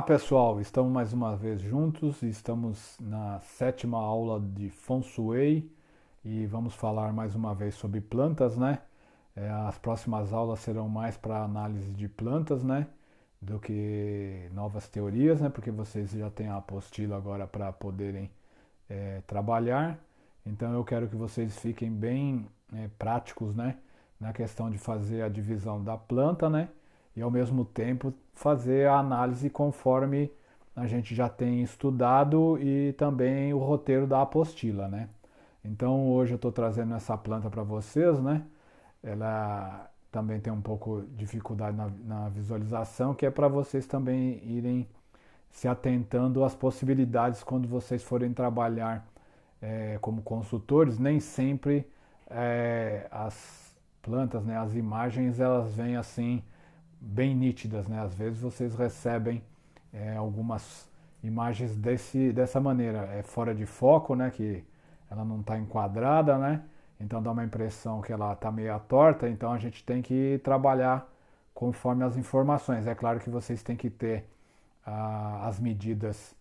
Pessoal, estamos mais uma vez juntos, estamos na sétima aula de Feng Shui e vamos falar mais uma vez sobre plantas, né? As próximas aulas serão mais para análise de plantas, né? Do que novas teorias, né? Porque vocês já têm a apostila agora para poderem trabalhar. Então eu quero que vocês fiquem bem práticos, né? Na questão de fazer a divisão da planta, né? E ao mesmo tempo fazer a análise conforme a gente já tem estudado e também o roteiro da apostila, né? Então hoje eu estou trazendo essa planta para vocês, né? Ela também tem um pouco de dificuldade na visualização, que é para vocês também irem se atentando às possibilidades quando vocês forem trabalhar como consultores. Nem sempre as plantas, né, as imagens, elas vêm assim bem nítidas, né? Às vezes vocês recebem algumas imagens dessa maneira, fora de foco, né? Que ela não está enquadrada, né? Então dá uma impressão que ela está meio torta, então a gente tem que trabalhar conforme as informações. É claro que vocês têm que ter as medidas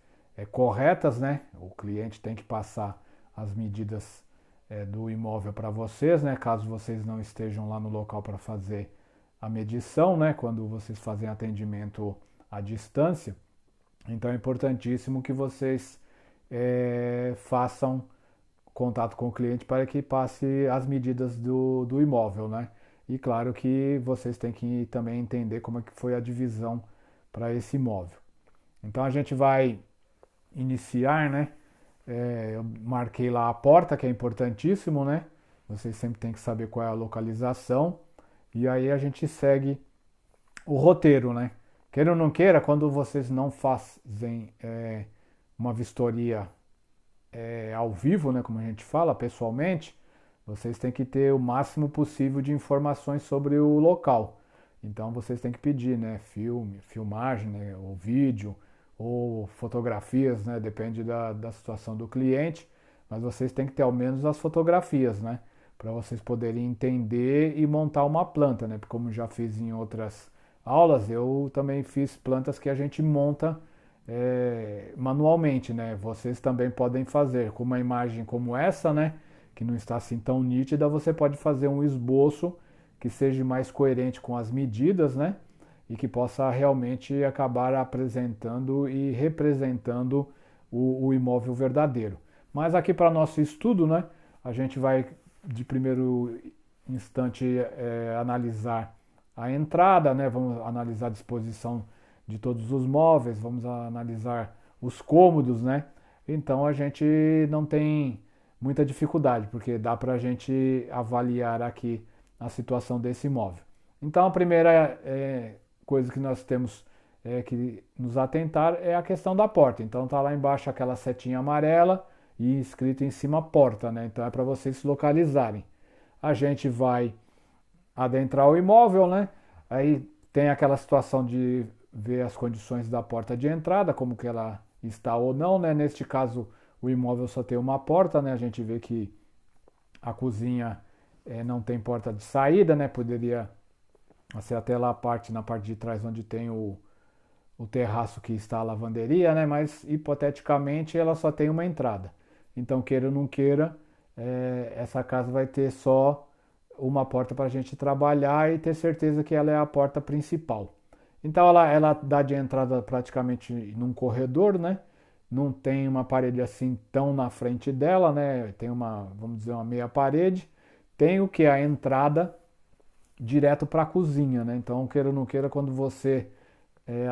corretas, né? O cliente tem que passar as medidas do imóvel para vocês, né? Caso vocês não estejam lá no local para fazer a medição, né, quando vocês fazem atendimento à distância. Então é importantíssimo que vocês façam contato com o cliente para que passe as medidas do imóvel, né? E claro que vocês têm que também entender como é que foi a divisão para esse imóvel. Então a gente vai iniciar, né? Eu marquei lá a porta, que é importantíssimo, né? Vocês sempre têm que saber qual é a localização. E aí a gente segue o roteiro, né? Queira ou não queira, quando vocês não fazem uma vistoria ao vivo, né, como a gente fala, pessoalmente, vocês têm que ter o máximo possível de informações sobre o local. Então vocês têm que pedir, né, filmagem, né, ou vídeo, ou fotografias, né, depende da situação do cliente, mas vocês têm que ter ao menos as fotografias, né? Para vocês poderem entender e montar uma planta, né? Porque como já fiz em outras aulas, eu também fiz plantas que a gente monta manualmente, né? Vocês também podem fazer com uma imagem como essa, né? Que não está assim tão nítida, você pode fazer um esboço que seja mais coerente com as medidas, né? E que possa realmente acabar apresentando e representando o imóvel verdadeiro. Mas aqui para nosso estudo, né? A gente vai de primeiro instante analisar a entrada, né? Vamos analisar a disposição de todos os móveis, vamos analisar os cômodos, né? Então a gente não tem muita dificuldade, porque dá para a gente avaliar aqui a situação desse imóvel. Então a primeira coisa que nós temos que nos atentar é a questão da porta. Então tá lá embaixo aquela setinha amarela e escrito em cima porta, né? Então é para vocês se localizarem. A gente vai adentrar o imóvel, né? Aí tem aquela situação de ver as condições da porta de entrada, como que ela está ou não, né? Neste caso o imóvel só tem uma porta, né? A gente vê que a cozinha não tem porta de saída, né? Poderia ser até lá na parte de trás onde tem o terraço que está a lavanderia, né? Mas hipoteticamente ela só tem uma entrada. Então, queira ou não queira, essa casa vai ter só uma porta para a gente trabalhar e ter certeza que ela é a porta principal. Então, ela dá de entrada praticamente num corredor, né? Não tem uma parede assim tão na frente dela, né? Tem vamos dizer, uma meia parede. Tem o que é a entrada direto para a cozinha, né? Então, queira ou não queira, quando você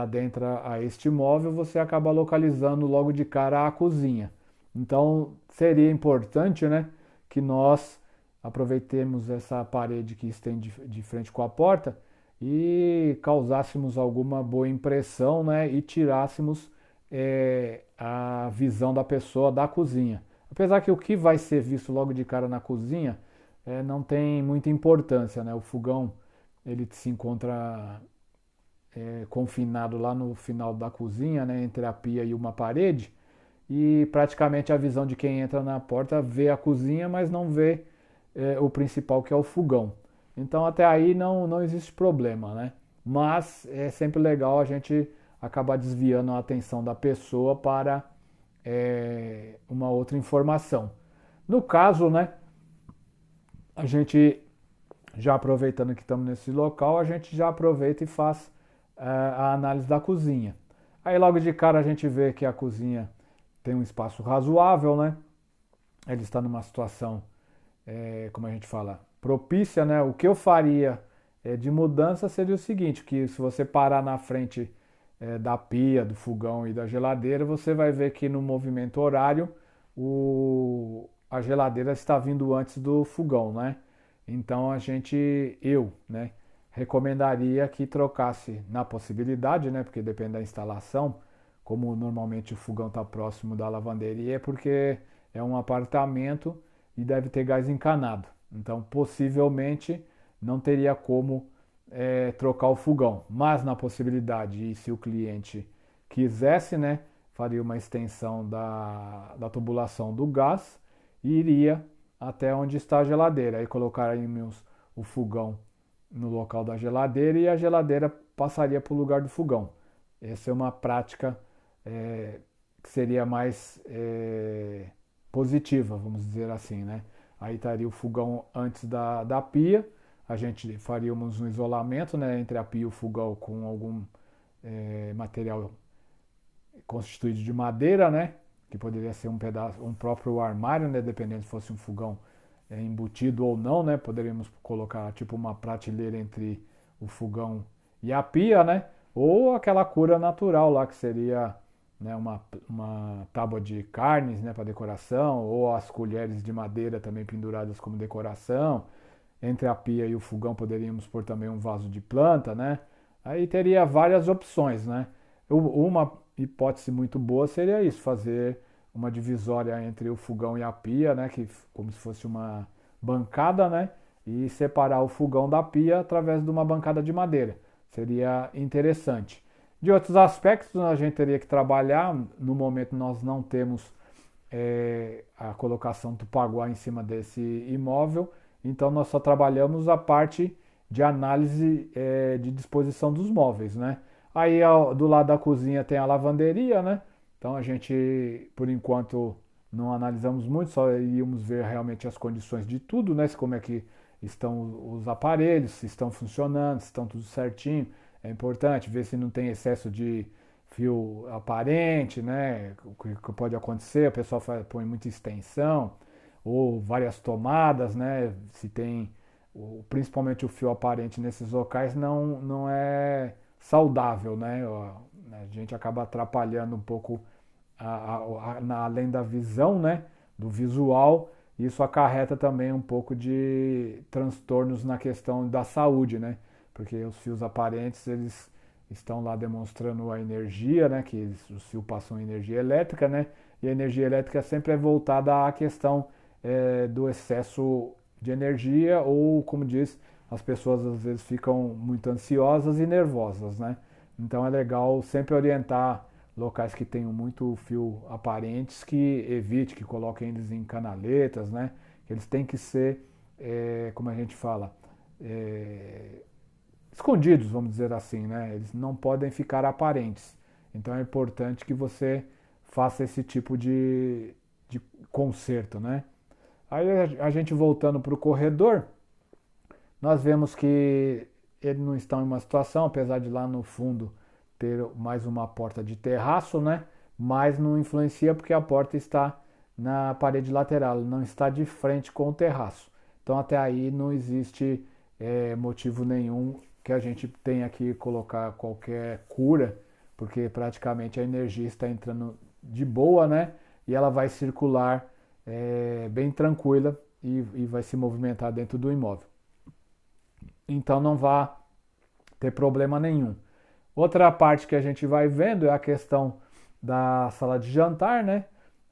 adentra a este imóvel, você acaba localizando logo de cara a cozinha. Então, seria importante, né, que nós aproveitemos essa parede que estende de frente com a porta e causássemos alguma boa impressão, né, e tirássemos a visão da pessoa da cozinha. Apesar que o que vai ser visto logo de cara na cozinha não tem muita importância, né? O fogão ele se encontra confinado lá no final da cozinha, né, entre a pia e uma parede, e praticamente a visão de quem entra na porta vê a cozinha, mas não vê o principal, que é o fogão. Então até aí não existe problema, né? Mas é sempre legal a gente acabar desviando a atenção da pessoa para uma outra informação. No caso, né, a gente já aproveitando que estamos nesse local, a gente já aproveita e faz a análise da cozinha. Aí logo de cara a gente vê que a cozinha tem um espaço razoável, né? Ele está numa situação, como a gente fala, propícia, né? O que eu faria de mudança seria o seguinte, que se você parar na frente da pia, do fogão e da geladeira, você vai ver que no movimento horário a geladeira está vindo antes do fogão, né? Então né, recomendaria que trocasse na possibilidade, né? Porque depende da instalação, como normalmente o fogão está próximo da lavanderia, é porque é um apartamento e deve ter gás encanado. Então, possivelmente, não teria como trocar o fogão. Mas, na possibilidade, e se o cliente quisesse, né, faria uma extensão da tubulação do gás e iria até onde está a geladeira. Aí colocaríamos o fogão no local da geladeira e a geladeira passaria para o lugar do fogão. Essa é uma prática que seria mais positiva, vamos dizer assim, né? Aí estaria o fogão antes da pia, a gente faríamos um isolamento, né, entre a pia e o fogão com algum material constituído de madeira, né, que poderia ser um próprio armário, né, dependendo se fosse um fogão embutido ou não, né, poderíamos colocar tipo uma prateleira entre o fogão e a pia, né, ou aquela cura natural lá que seria, né, uma tábua de carnes, né, para decoração, ou as colheres de madeira também penduradas como decoração. Entre a pia e o fogão poderíamos pôr também um vaso de planta, né? Aí teria várias opções, né? Uma hipótese muito boa seria isso, fazer uma divisória entre o fogão e a pia, né? Que, como se fosse uma bancada, né? E separar o fogão da pia através de uma bancada de madeira. Seria interessante. De outros aspectos, a gente teria que trabalhar. No momento, nós não temos a colocação Tupperware em cima desse imóvel, então nós só trabalhamos a parte de análise de disposição dos móveis, né? Aí do lado da cozinha tem a lavanderia, né? Então a gente, por enquanto, não analisamos muito, só iríamos ver realmente as condições de tudo, né? Como é que estão os aparelhos, se estão funcionando, se estão tudo certinho. É importante ver se não tem excesso de fio aparente, né? O que pode acontecer, o pessoal põe muita extensão ou várias tomadas, né? Se tem principalmente o fio aparente nesses locais não é saudável, né? A gente acaba atrapalhando um pouco além da visão, né? Do visual, isso acarreta também um pouco de transtornos na questão da saúde, né? Porque os fios aparentes, eles estão lá demonstrando a energia, né? Que os fios passam energia elétrica, né? E a energia elétrica sempre é voltada à questão do excesso de energia ou, como diz, as pessoas às vezes ficam muito ansiosas e nervosas, né? Então é legal sempre orientar locais que tenham muito fio aparentes que evite, que coloquem eles em canaletas, né? Eles têm que ser, como a gente fala, escondidos, vamos dizer assim, né? Eles não podem ficar aparentes. Então é importante que você faça esse tipo de conserto, né? Aí a gente voltando para o corredor, nós vemos que ele não está em uma situação, apesar de lá no fundo ter mais uma porta de terraço, né? Mas não influencia porque a porta está na parede lateral, não está de frente com o terraço. Então até aí não existe motivo nenhum que a gente tenha que colocar qualquer cura, porque praticamente a energia está entrando de boa, né? E ela vai circular bem tranquila e vai se movimentar dentro do imóvel. Então não vai ter problema nenhum. Outra parte que a gente vai vendo é a questão da sala de jantar, né?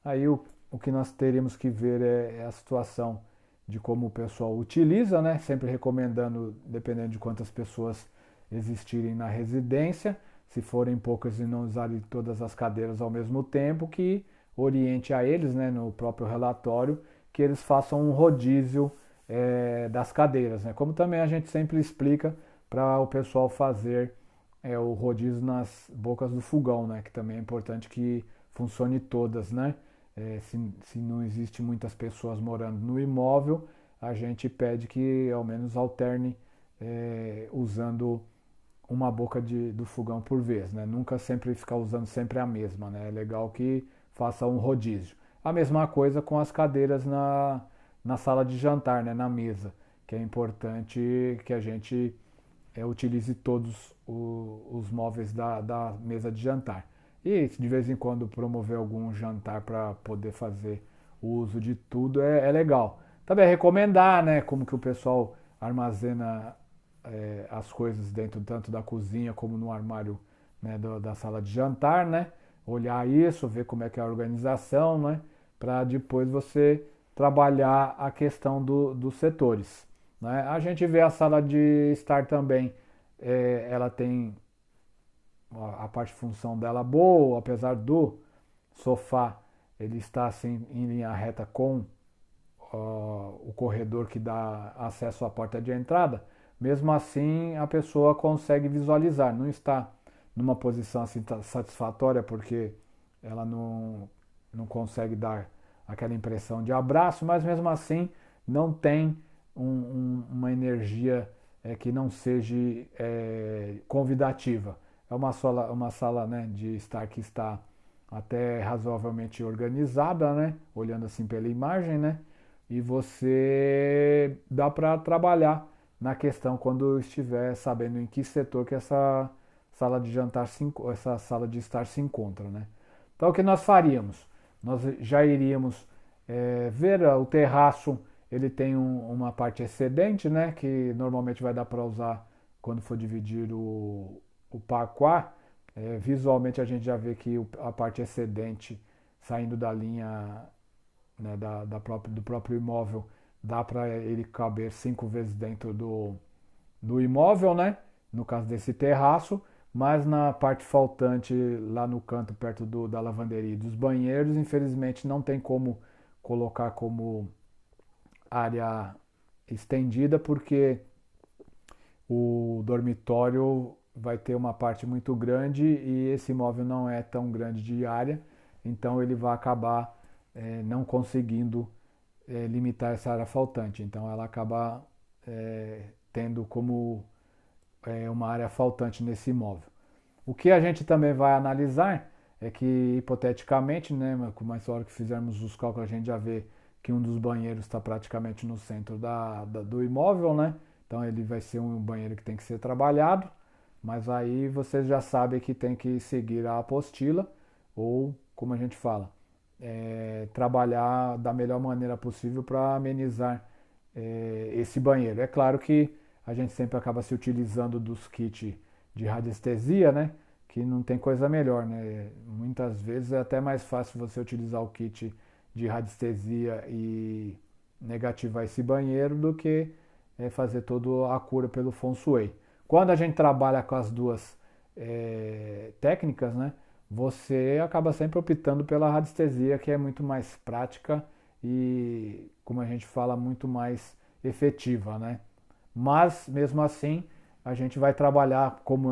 Aí o que nós teríamos que ver é a situação de como o pessoal utiliza, né? Sempre recomendando, dependendo de quantas pessoas existirem na residência, se forem poucas e não usarem todas as cadeiras ao mesmo tempo, que oriente a eles, né, no próprio relatório, que eles façam um rodízio das cadeiras, né? Como também a gente sempre explica para o pessoal fazer o rodízio nas bocas do fogão, né? Que também é importante que funcione todas, né? Se não existe muitas pessoas morando no imóvel, a gente pede que ao menos alterne usando uma boca do fogão por vez, né? Nunca sempre ficar usando sempre a mesma, né? É legal que faça um rodízio. A mesma coisa com as cadeiras na sala de jantar, né? Na mesa, que é importante que a gente utilize todos os móveis da mesa de jantar. E de vez em quando promover algum jantar para poder fazer o uso de tudo é legal. Também recomendar, né, como que o pessoal armazena as coisas dentro tanto da cozinha como no armário, né, da sala de jantar, né? Olhar isso, ver como é que é a organização, né? Para depois você trabalhar a questão dos setores. Né? A gente vê a sala de estar também, ela tem a parte de função dela boa, apesar do sofá ele está assim em linha reta com o corredor que dá acesso à porta de entrada, mesmo assim a pessoa consegue visualizar, não está numa posição assim satisfatória porque ela não consegue dar aquela impressão de abraço, mas mesmo assim não tem uma energia que não seja convidativa. É uma sala, né, de estar que está até razoavelmente organizada, né, olhando assim pela imagem, né, e você dá para trabalhar na questão quando estiver sabendo em que setor que essa sala de jantar essa sala de estar se encontra, né? Então o que nós faríamos? Nós já iríamos ver o terraço, ele tem uma parte excedente, né? Que normalmente vai dar para usar quando for dividir o parquet. Visualmente a gente já vê que a parte excedente saindo da linha, né, do próprio imóvel dá para ele caber 5 vezes dentro do imóvel, né? No caso desse terraço, mas na parte faltante, lá no canto, perto da lavanderia e dos banheiros, infelizmente não tem como colocar como área estendida, porque o dormitório vai ter uma parte muito grande e esse imóvel não é tão grande de área, então ele vai acabar não conseguindo limitar essa área faltante. Então ela acaba tendo como uma área faltante nesse imóvel. O que a gente também vai analisar é que, hipoteticamente, né, mas na hora que fizermos os cálculos, a gente já vê que um dos banheiros está praticamente no centro do imóvel, né? Então ele vai ser um banheiro que tem que ser trabalhado, mas aí vocês já sabem que tem que seguir a apostila, ou, como a gente fala, trabalhar da melhor maneira possível para amenizar esse banheiro. É claro que a gente sempre acaba se utilizando dos kits de radiestesia, né? Que não tem coisa melhor, né? Muitas vezes é até mais fácil você utilizar o kit de radiestesia e negativar esse banheiro do que fazer toda a cura pelo Feng Shui. Quando a gente trabalha com as duas técnicas, né? Você acaba sempre optando pela radiestesia, que é muito mais prática e, como a gente fala, muito mais efetiva, né? Mas, mesmo assim, a gente vai trabalhar como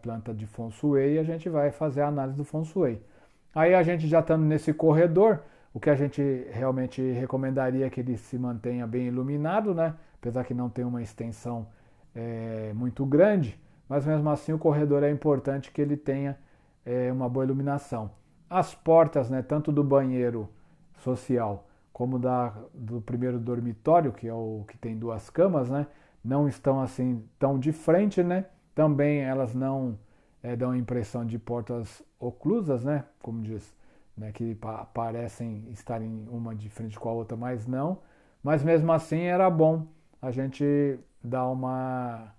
planta de Feng Shui e a gente vai fazer a análise do Feng Shui. Aí a gente já estando nesse corredor, o que a gente realmente recomendaria é que ele se mantenha bem iluminado, né? Apesar que não tem uma extensão muito grande, mas mesmo assim o corredor é importante que ele tenha uma boa iluminação. As portas, né, tanto do banheiro social como do primeiro dormitório, que é o que tem duas camas, né, não estão assim tão de frente, né? Também elas não dão a impressão de portas oclusas, né? Como diz, né, que parecem estarem uma de frente com a outra, mas não. Mas mesmo assim era bom a gente dar uma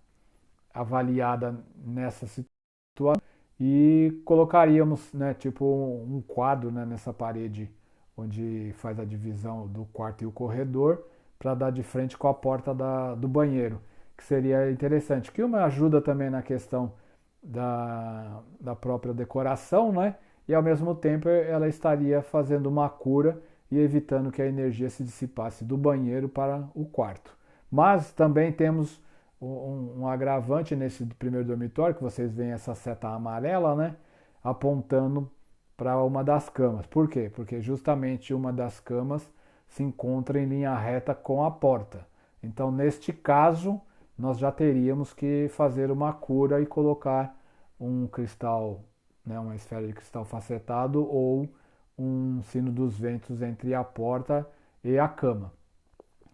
avaliada nessa situação e colocaríamos, né, tipo um quadro, né, nessa parede onde faz a divisão do quarto e o corredor para dar de frente com a porta do banheiro, que seria interessante. Que uma ajuda também na questão da própria decoração, né? E ao mesmo tempo ela estaria fazendo uma cura e evitando que a energia se dissipasse do banheiro para o quarto. Mas também temos um agravante nesse primeiro dormitório, que vocês veem essa seta amarela, né, apontando para uma das camas. Por quê? Porque justamente uma das camas se encontra em linha reta com a porta. Então, neste caso, nós já teríamos que fazer uma cura e colocar um cristal, né, uma esfera de cristal facetado ou um sino dos ventos entre a porta e a cama,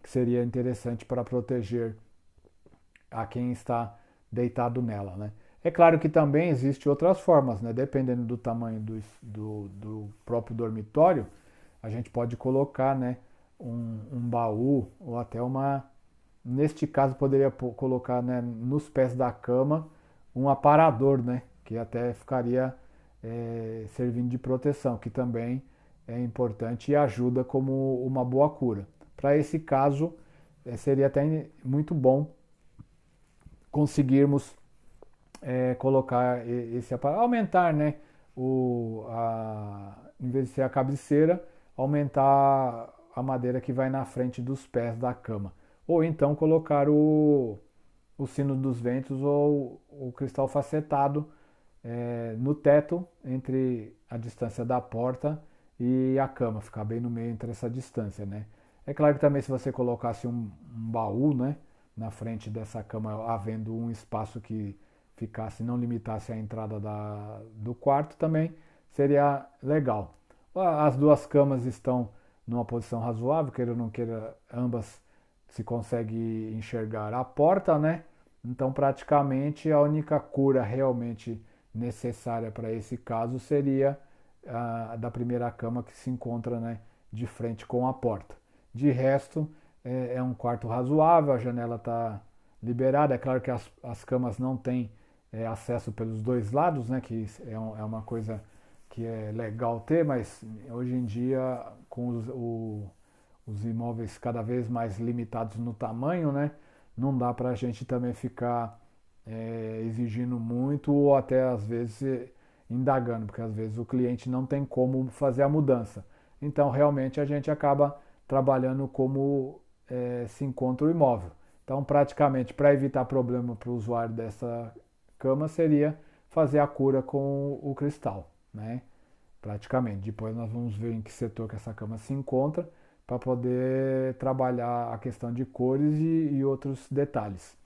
que seria interessante para proteger a quem está deitado nela, né? É claro que também existem outras formas, né? Dependendo do tamanho do próprio dormitório, a gente pode colocar, né, um baú ou até uma... Neste caso, poderia colocar, né, nos pés da cama um aparador, né? Que até ficaria servindo de proteção, que também é importante e ajuda como uma boa cura. Para esse caso, seria até muito bom conseguirmos colocar esse aparelho, aumentar, né, em vez de ser a cabeceira, aumentar a madeira que vai na frente dos pés da cama. Ou então colocar o sino dos ventos ou o cristal facetado no teto, entre a distância da porta e a cama, ficar bem no meio entre essa distância, né? É claro que também se você colocasse um baú, né, na frente dessa cama, havendo um espaço que ficasse, não limitasse a entrada do quarto, também seria legal. As duas camas estão numa posição razoável, queira ou não queira, ambas se consegue enxergar a porta, né? Então, praticamente, a única cura realmente necessária para esse caso seria a da primeira cama que se encontra, né, de frente com a porta. De resto, é um quarto razoável, a janela está liberada. É claro que as camas não têm acesso pelos dois lados, né, que é uma coisa que é legal ter, mas hoje em dia, com os imóveis cada vez mais limitados no tamanho, né, não dá para a gente também ficar exigindo muito ou até às vezes indagando, porque às vezes o cliente não tem como fazer a mudança. Então, realmente, a gente acaba trabalhando como se encontra o imóvel. Então, praticamente, para evitar problema para o usuário dessa cama, seria fazer a cura com o cristal, né? Praticamente. Depois nós vamos ver em que setor que essa cama se encontra para poder trabalhar a questão de cores e outros detalhes.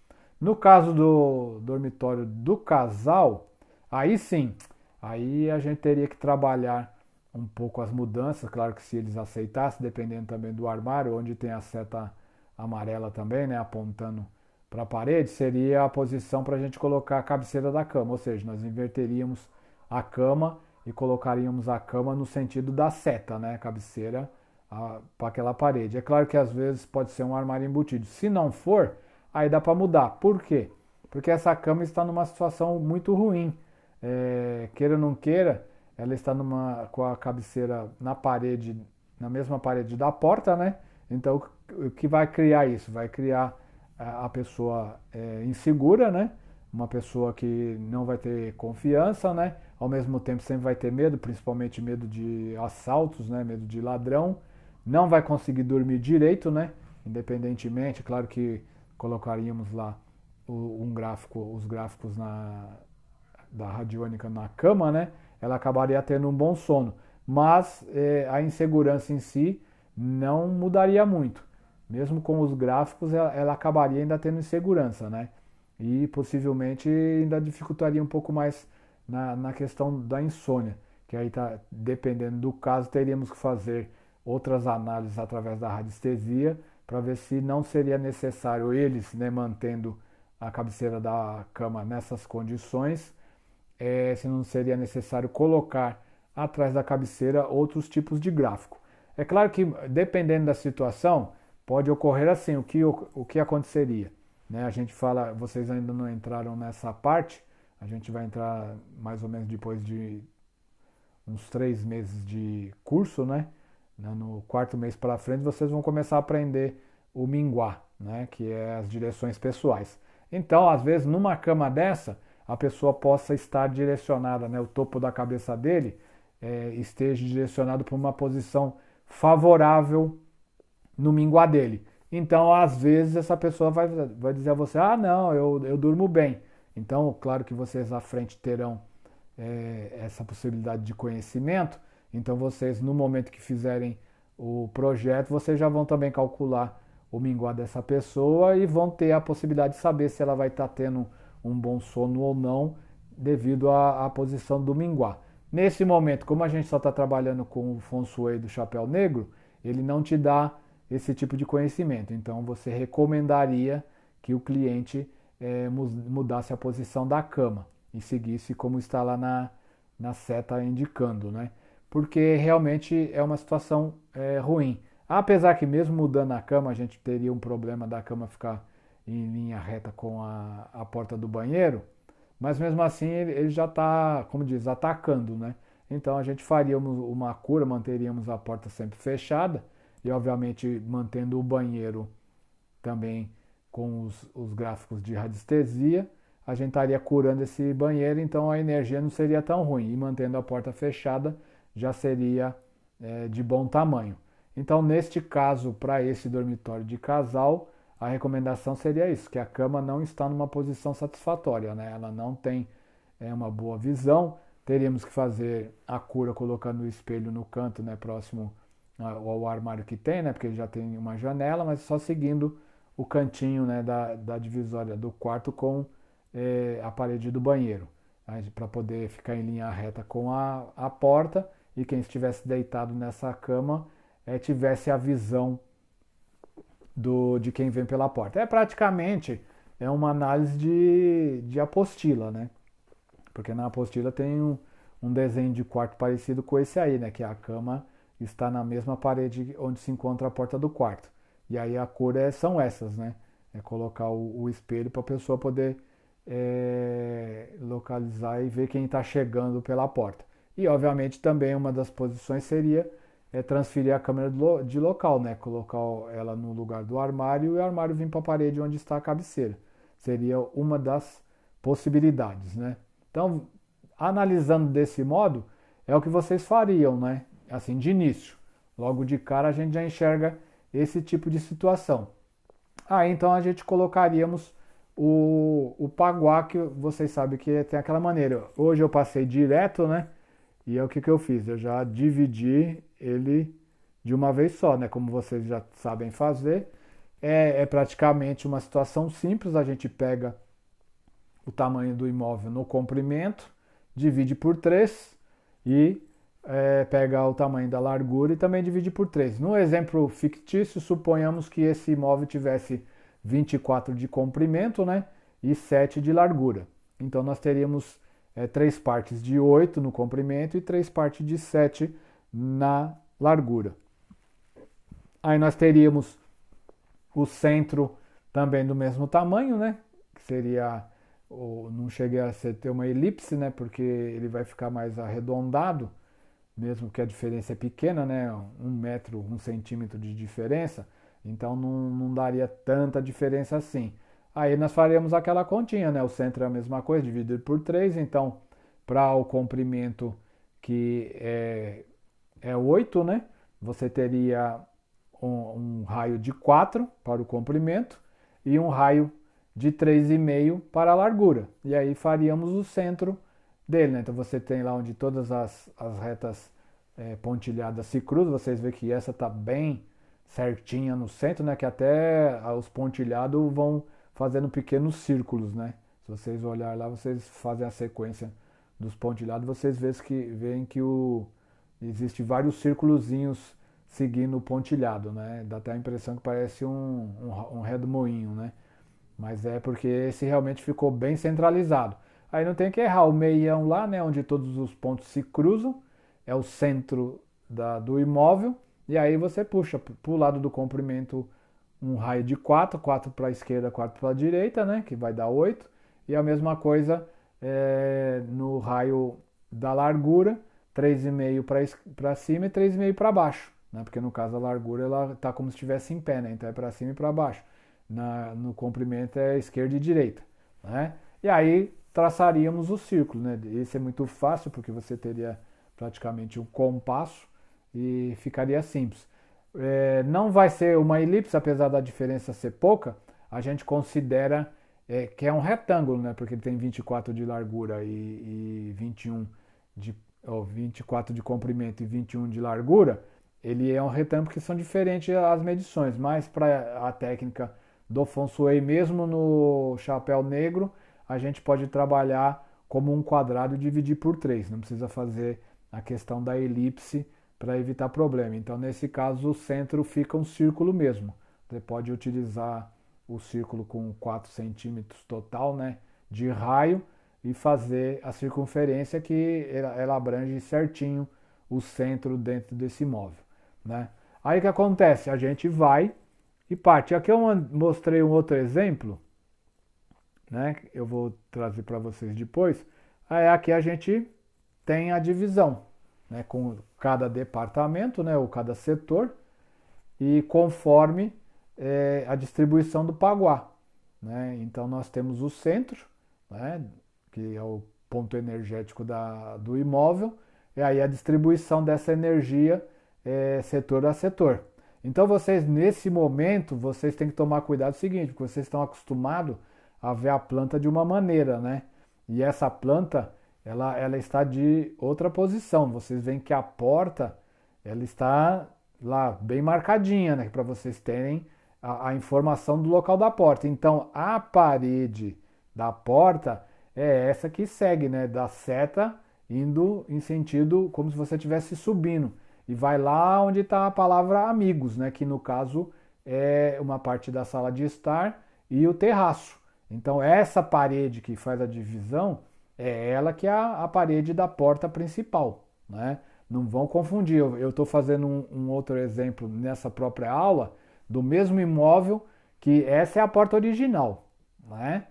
No caso do dormitório do casal, aí sim, aí a gente teria que trabalhar um pouco as mudanças, claro que se eles aceitassem, dependendo também do armário, onde tem a seta amarela também, né, apontando para a parede, seria a posição para a gente colocar a cabeceira da cama, ou seja, nós inverteríamos a cama e colocaríamos a cama no sentido da seta, né, a cabeceira para aquela parede. É claro que às vezes pode ser um armário embutido. Se não for, aí dá para mudar. Por quê? Porque essa cama está numa situação muito ruim. Queira ou não queira, ela está com a cabeceira na parede, na mesma parede da porta, né? Então, o que vai criar isso? Vai criar a pessoa insegura, né? Uma pessoa que não vai ter confiança, né? Ao mesmo tempo sempre vai ter medo, principalmente medo de assaltos, né? Medo de ladrão. Não vai conseguir dormir direito, né? Independentemente, claro que colocaríamos lá os gráficos da radiônica na cama, né? Ela acabaria tendo um bom sono. Mas a insegurança em si não mudaria muito. Mesmo com os gráficos, ela acabaria ainda tendo insegurança, né? E possivelmente ainda dificultaria um pouco mais na questão da insônia, que aí tá, dependendo do caso, teríamos que fazer outras análises através da radiestesia para ver se não seria necessário eles, né, mantendo a cabeceira da cama nessas condições, se não seria necessário colocar atrás da cabeceira outros tipos de gráfico. É claro que, dependendo da situação, pode ocorrer assim, o que aconteceria? Né? A gente fala, vocês ainda não entraram nessa parte, a gente vai entrar mais ou menos depois de uns 3 meses de curso, né? No quarto mês para frente, vocês vão começar a aprender o minguá, né? Que é as direções pessoais. Então, às vezes, numa cama dessa, a pessoa possa estar direcionada, né? O topo da cabeça dele esteja direcionado para uma posição favorável no minguá dele. Então, às vezes, essa pessoa vai dizer a você, ah, não, eu durmo bem. Então, claro que vocês à frente terão essa possibilidade de conhecimento. Então, vocês, no momento que fizerem o projeto, vocês já vão também calcular o minguar dessa pessoa e vão ter a possibilidade de saber se ela vai estar tendo um bom sono ou não devido à posição do minguar. Nesse momento, como a gente só está trabalhando com o Feng Shui do chapéu negro, ele não te dá esse tipo de conhecimento. Então, você recomendaria que o cliente mudasse a posição da cama e seguisse como está lá na seta indicando, né? Porque realmente é uma situação ruim. Apesar que mesmo mudando a cama, a gente teria um problema da cama ficar em linha reta com a porta do banheiro, mas mesmo assim ele já está, como diz, atacando, né? Então a gente faríamos uma cura, manteríamos a porta sempre fechada e obviamente mantendo o banheiro também com os gráficos de radiestesia, a gente estaria curando esse banheiro, então a energia não seria tão ruim. E mantendo a porta fechada já seria de bom tamanho. Então, neste caso, para esse dormitório de casal, a recomendação seria isso, que a cama não está numa posição satisfatória, né? Ela não tem uma boa visão. Teríamos que fazer a cura colocando o espelho no canto, né, próximo ao armário que tem, né, porque ele já tem uma janela, mas só seguindo o cantinho, né, da divisória do quarto com a parede do banheiro, para poder ficar em linha reta com a porta e quem estivesse deitado nessa cama tivesse a visão de quem vem pela porta. Praticamente uma análise de apostila, né? Porque na apostila tem um desenho de quarto parecido com esse aí, né? Que a cama está na mesma parede onde se encontra a porta do quarto. E aí a cor são essas, né? É colocar o espelho para a pessoa poder localizar e ver quem está chegando pela porta. E obviamente também uma das posições seria transferir a câmera de local, né? Colocar ela no lugar do armário e o armário vir para a parede onde está a cabeceira. Seria uma das possibilidades, né? Então, analisando desse modo, é o que vocês fariam, né? Assim, de início. Logo de cara a gente já enxerga esse tipo de situação. Então a gente colocaríamos o paguá, que vocês sabem que tem aquela maneira. Hoje eu passei direto, né? E o que eu fiz? Eu já dividi ele de uma vez só, né? Como vocês já sabem fazer. É praticamente uma situação simples. A gente pega o tamanho do imóvel no comprimento, divide por 3 e pega o tamanho da largura e também divide por 3. No exemplo fictício, suponhamos que esse imóvel tivesse 24 de comprimento, né? E 7 de largura. Então nós teríamos 3 partes de 8 no comprimento e 3 partes de 7 na largura. Aí nós teríamos o centro também do mesmo tamanho, né? Que seria, não cheguei a ter uma elipse, né? Porque ele vai ficar mais arredondado, mesmo que a diferença é pequena, né? 1 metro, 1 centímetro de diferença. Então não daria tanta diferença assim. Aí nós faremos aquela continha, né? O centro é a mesma coisa, dividido por 3. Então, para o comprimento que é 8, né? Você teria um raio de 4 para o comprimento e um raio de 3,5 para a largura. E aí faríamos o centro dele, né? Então você tem lá onde todas as retas pontilhadas se cruzam. Vocês veem que essa está bem certinha no centro, né? Que até os pontilhados vão fazendo pequenos círculos, né? Se vocês olharem lá, vocês fazem a sequência dos pontilhados, vocês veem que existe vários círculozinhos seguindo o pontilhado, né? Dá até a impressão que parece um redemoinho, né? Mas é porque esse realmente ficou bem centralizado. Aí não tem que errar o meião lá, né? Onde todos os pontos se cruzam, é o centro do imóvel. E aí você puxa para o lado do comprimento um raio de 4, 4 para a esquerda, 4 para a direita, né? Que vai dar 8. E a mesma coisa no raio da largura, 3,5 para cima e 3,5 para baixo, né? Porque no caso a largura ela está como se estivesse em pé, né? Então é para cima e para baixo. No comprimento é esquerda e direita, né? E aí traçaríamos o círculo, né? Esse é muito fácil porque você teria praticamente um compasso e ficaria simples. Não vai ser uma elipse, apesar da diferença ser pouca, a gente considera que é um retângulo, né? Porque ele tem 24 de largura e 21 de, 24 de comprimento e 21 de largura. Ele é um retângulo que são diferentes as medições, mas para a técnica do Feng Shui, mesmo no chapéu negro, a gente pode trabalhar como um quadrado e dividir por 3. Não precisa fazer a questão da elipse para evitar problema. Então, nesse caso, o centro fica um círculo mesmo. Você pode utilizar o círculo com 4 centímetros total, né, de raio e fazer a circunferência que ela abrange certinho o centro dentro desse móvel, né? Aí o que acontece? A gente vai e parte. Aqui eu mostrei um outro exemplo, né? Eu vou trazer para vocês depois. Aí aqui a gente tem a divisão, né? Com cada departamento, né? Ou cada setor e conforme a distribuição do paguá, né? Então nós temos o centro, né? Que é o ponto energético do imóvel, e aí a distribuição dessa energia setor a setor. Então vocês, nesse momento, vocês têm que tomar cuidado. É o seguinte, porque vocês estão acostumados a ver a planta de uma maneira, né? E essa planta, ela está de outra posição. Vocês veem que a porta, ela está lá bem marcadinha, né? Para vocês terem a informação do local da porta. Então, a parede da porta é essa que segue, né? Da seta indo em sentido como se você estivesse subindo. E vai lá onde está a palavra amigos, né? Que no caso é uma parte da sala de estar e o terraço. Então, essa parede que faz a divisão é ela que é a parede da porta principal, né? Não vão confundir. Eu estou fazendo um outro exemplo nessa própria aula do mesmo imóvel, que essa é a porta original, né?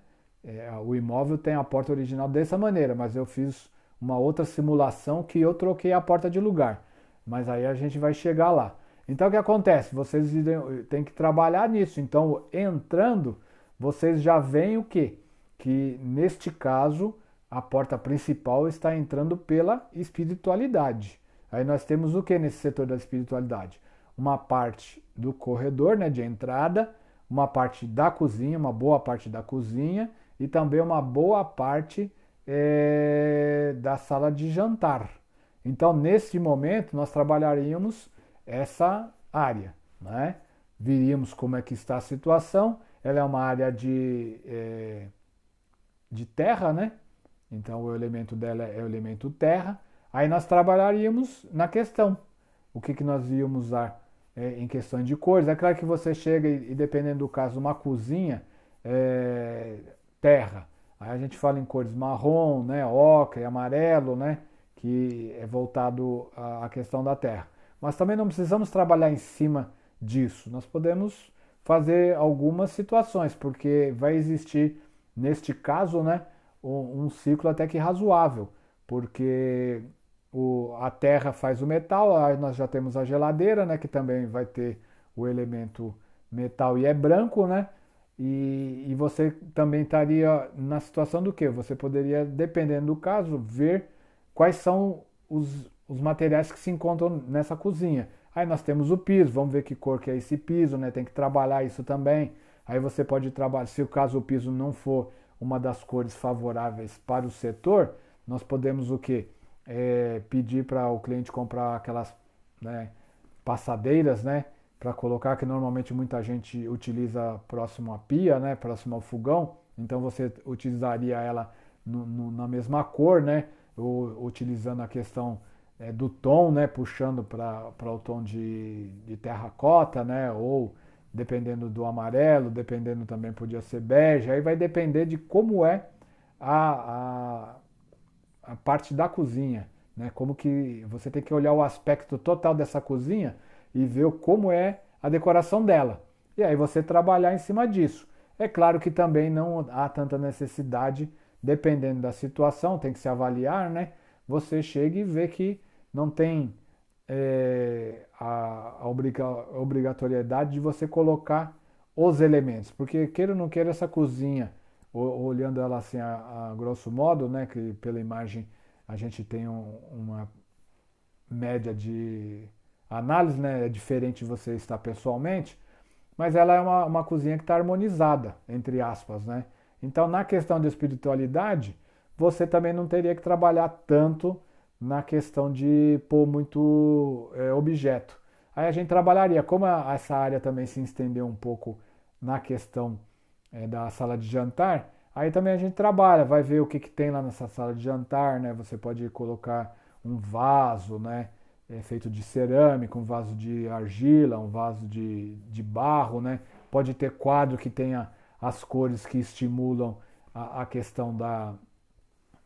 O imóvel tem a porta original dessa maneira, mas eu fiz uma outra simulação que eu troquei a porta de lugar. Mas aí a gente vai chegar lá. Então o que acontece? Vocês têm que trabalhar nisso. Então, entrando, vocês já veem o quê? Que neste caso a porta principal está entrando pela espiritualidade. Aí nós temos o que nesse setor da espiritualidade? Uma parte do corredor, né, de entrada, uma parte da cozinha, uma boa parte da cozinha e também uma boa parte da sala de jantar. Então, nesse momento, nós trabalharíamos essa área, né? Viríamos como é que está a situação. Ela é uma área de terra, né? Então, o elemento dela é o elemento terra. Aí nós trabalharíamos na questão. O que nós íamos usar em questões de cores. É claro que você chega e dependendo do caso, uma cozinha, terra. Aí a gente fala em cores marrom, né, ocre, amarelo, né, que é voltado à questão da terra. Mas também não precisamos trabalhar em cima disso. Nós podemos fazer algumas situações, porque vai existir, neste caso, né, um ciclo até que razoável, porque a terra faz o metal, aí nós já temos a geladeira, né, que também vai ter o elemento metal e é branco, né? E você também estaria na situação do que? Você poderia, dependendo do caso, ver quais são os materiais que se encontram nessa cozinha. Aí nós temos o piso, vamos ver que cor que é esse piso, né? Tem que trabalhar isso também. Aí você pode trabalhar, se o caso o piso não for uma das cores favoráveis para o setor, nós podemos o que? Pedir para o cliente comprar aquelas, né, passadeiras, né? Para colocar, que normalmente muita gente utiliza próximo à pia, né? Próximo ao fogão. Então você utilizaria ela na mesma cor, né? Ou utilizando a questão do tom, né? Puxando para o tom de terracota, né? Ou dependendo do amarelo, dependendo também podia ser bege. Aí vai depender de como é a, a parte da cozinha, né? Como que você tem que olhar o aspecto total dessa cozinha e ver como é a decoração dela. E aí você trabalhar em cima disso. É claro que também não há tanta necessidade, dependendo da situação, tem que se avaliar, né? Você chega e vê que não tem obrigatoriedade de você colocar os elementos, porque queira ou não queira essa cozinha, olhando ela assim a grosso modo, né, que pela imagem a gente tem uma média de a análise, né, é diferente de você estar pessoalmente, mas ela é uma cozinha que está harmonizada, entre aspas, né? Então, na questão de espiritualidade, você também não teria que trabalhar tanto na questão de pôr muito objeto. Aí a gente trabalharia, como essa área também se estendeu um pouco na questão da sala de jantar, aí também a gente trabalha, vai ver o que tem lá nessa sala de jantar, né? Você pode colocar um vaso, né? Feito de cerâmica, um vaso de argila, um vaso de barro, né? Pode ter quadro que tenha as cores que estimulam a questão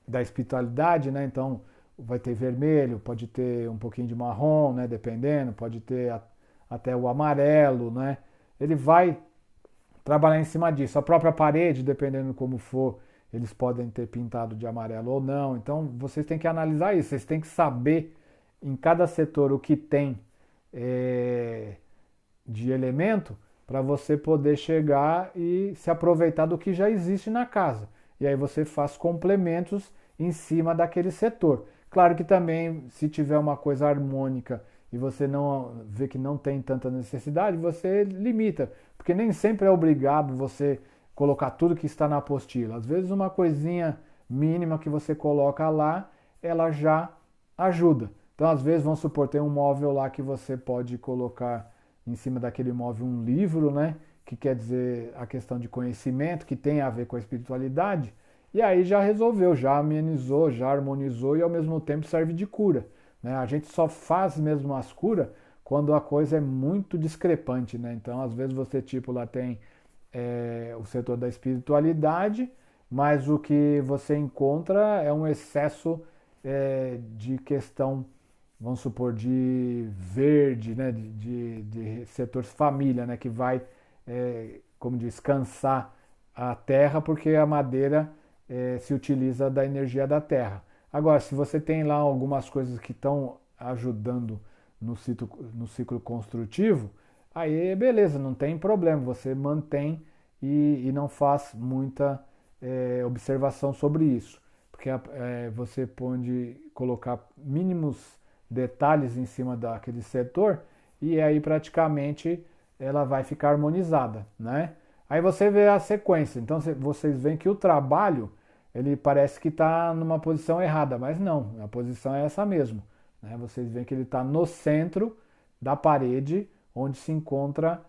da espiritualidade, né? Então vai ter vermelho, pode ter um pouquinho de marrom, né? Dependendo, pode ter até o amarelo, né? Ele vai trabalhar em cima disso. A própria parede, dependendo como for, eles podem ter pintado de amarelo ou não. Então vocês têm que analisar isso, vocês têm que saber em cada setor o que tem de elemento para você poder chegar e se aproveitar do que já existe na casa. E aí você faz complementos em cima daquele setor. Claro que também, se tiver uma coisa harmônica e você não vê que não tem tanta necessidade, você limita, porque nem sempre é obrigado você colocar tudo que está na apostila. Às vezes uma coisinha mínima que você coloca lá, ela já ajuda. Então, às vezes, vamos supor, tem um móvel lá que você pode colocar em cima daquele móvel um livro, né? Que quer dizer a questão de conhecimento, que tem a ver com a espiritualidade. E aí já resolveu, já amenizou, já harmonizou e ao mesmo tempo serve de cura. Né? A gente só faz mesmo as curas quando a coisa é muito discrepante, né? Então, às vezes você tipo lá tem o setor da espiritualidade, mas o que você encontra é um excesso de questão, vamos supor, de verde, né? de setor família, né? Que vai, como diz, cansar a terra porque a madeira se utiliza da energia da terra. Agora, se você tem lá algumas coisas que estão ajudando no ciclo construtivo, aí beleza, não tem problema, você mantém e não faz muita observação sobre isso, porque você pode colocar mínimos detalhes em cima daquele setor e aí praticamente ela vai ficar harmonizada, né? Aí você vê a sequência, então vocês veem que o trabalho ele parece que está numa posição errada, mas não, a posição é essa mesmo. Né? Vocês veem que ele está no centro da parede, onde se encontra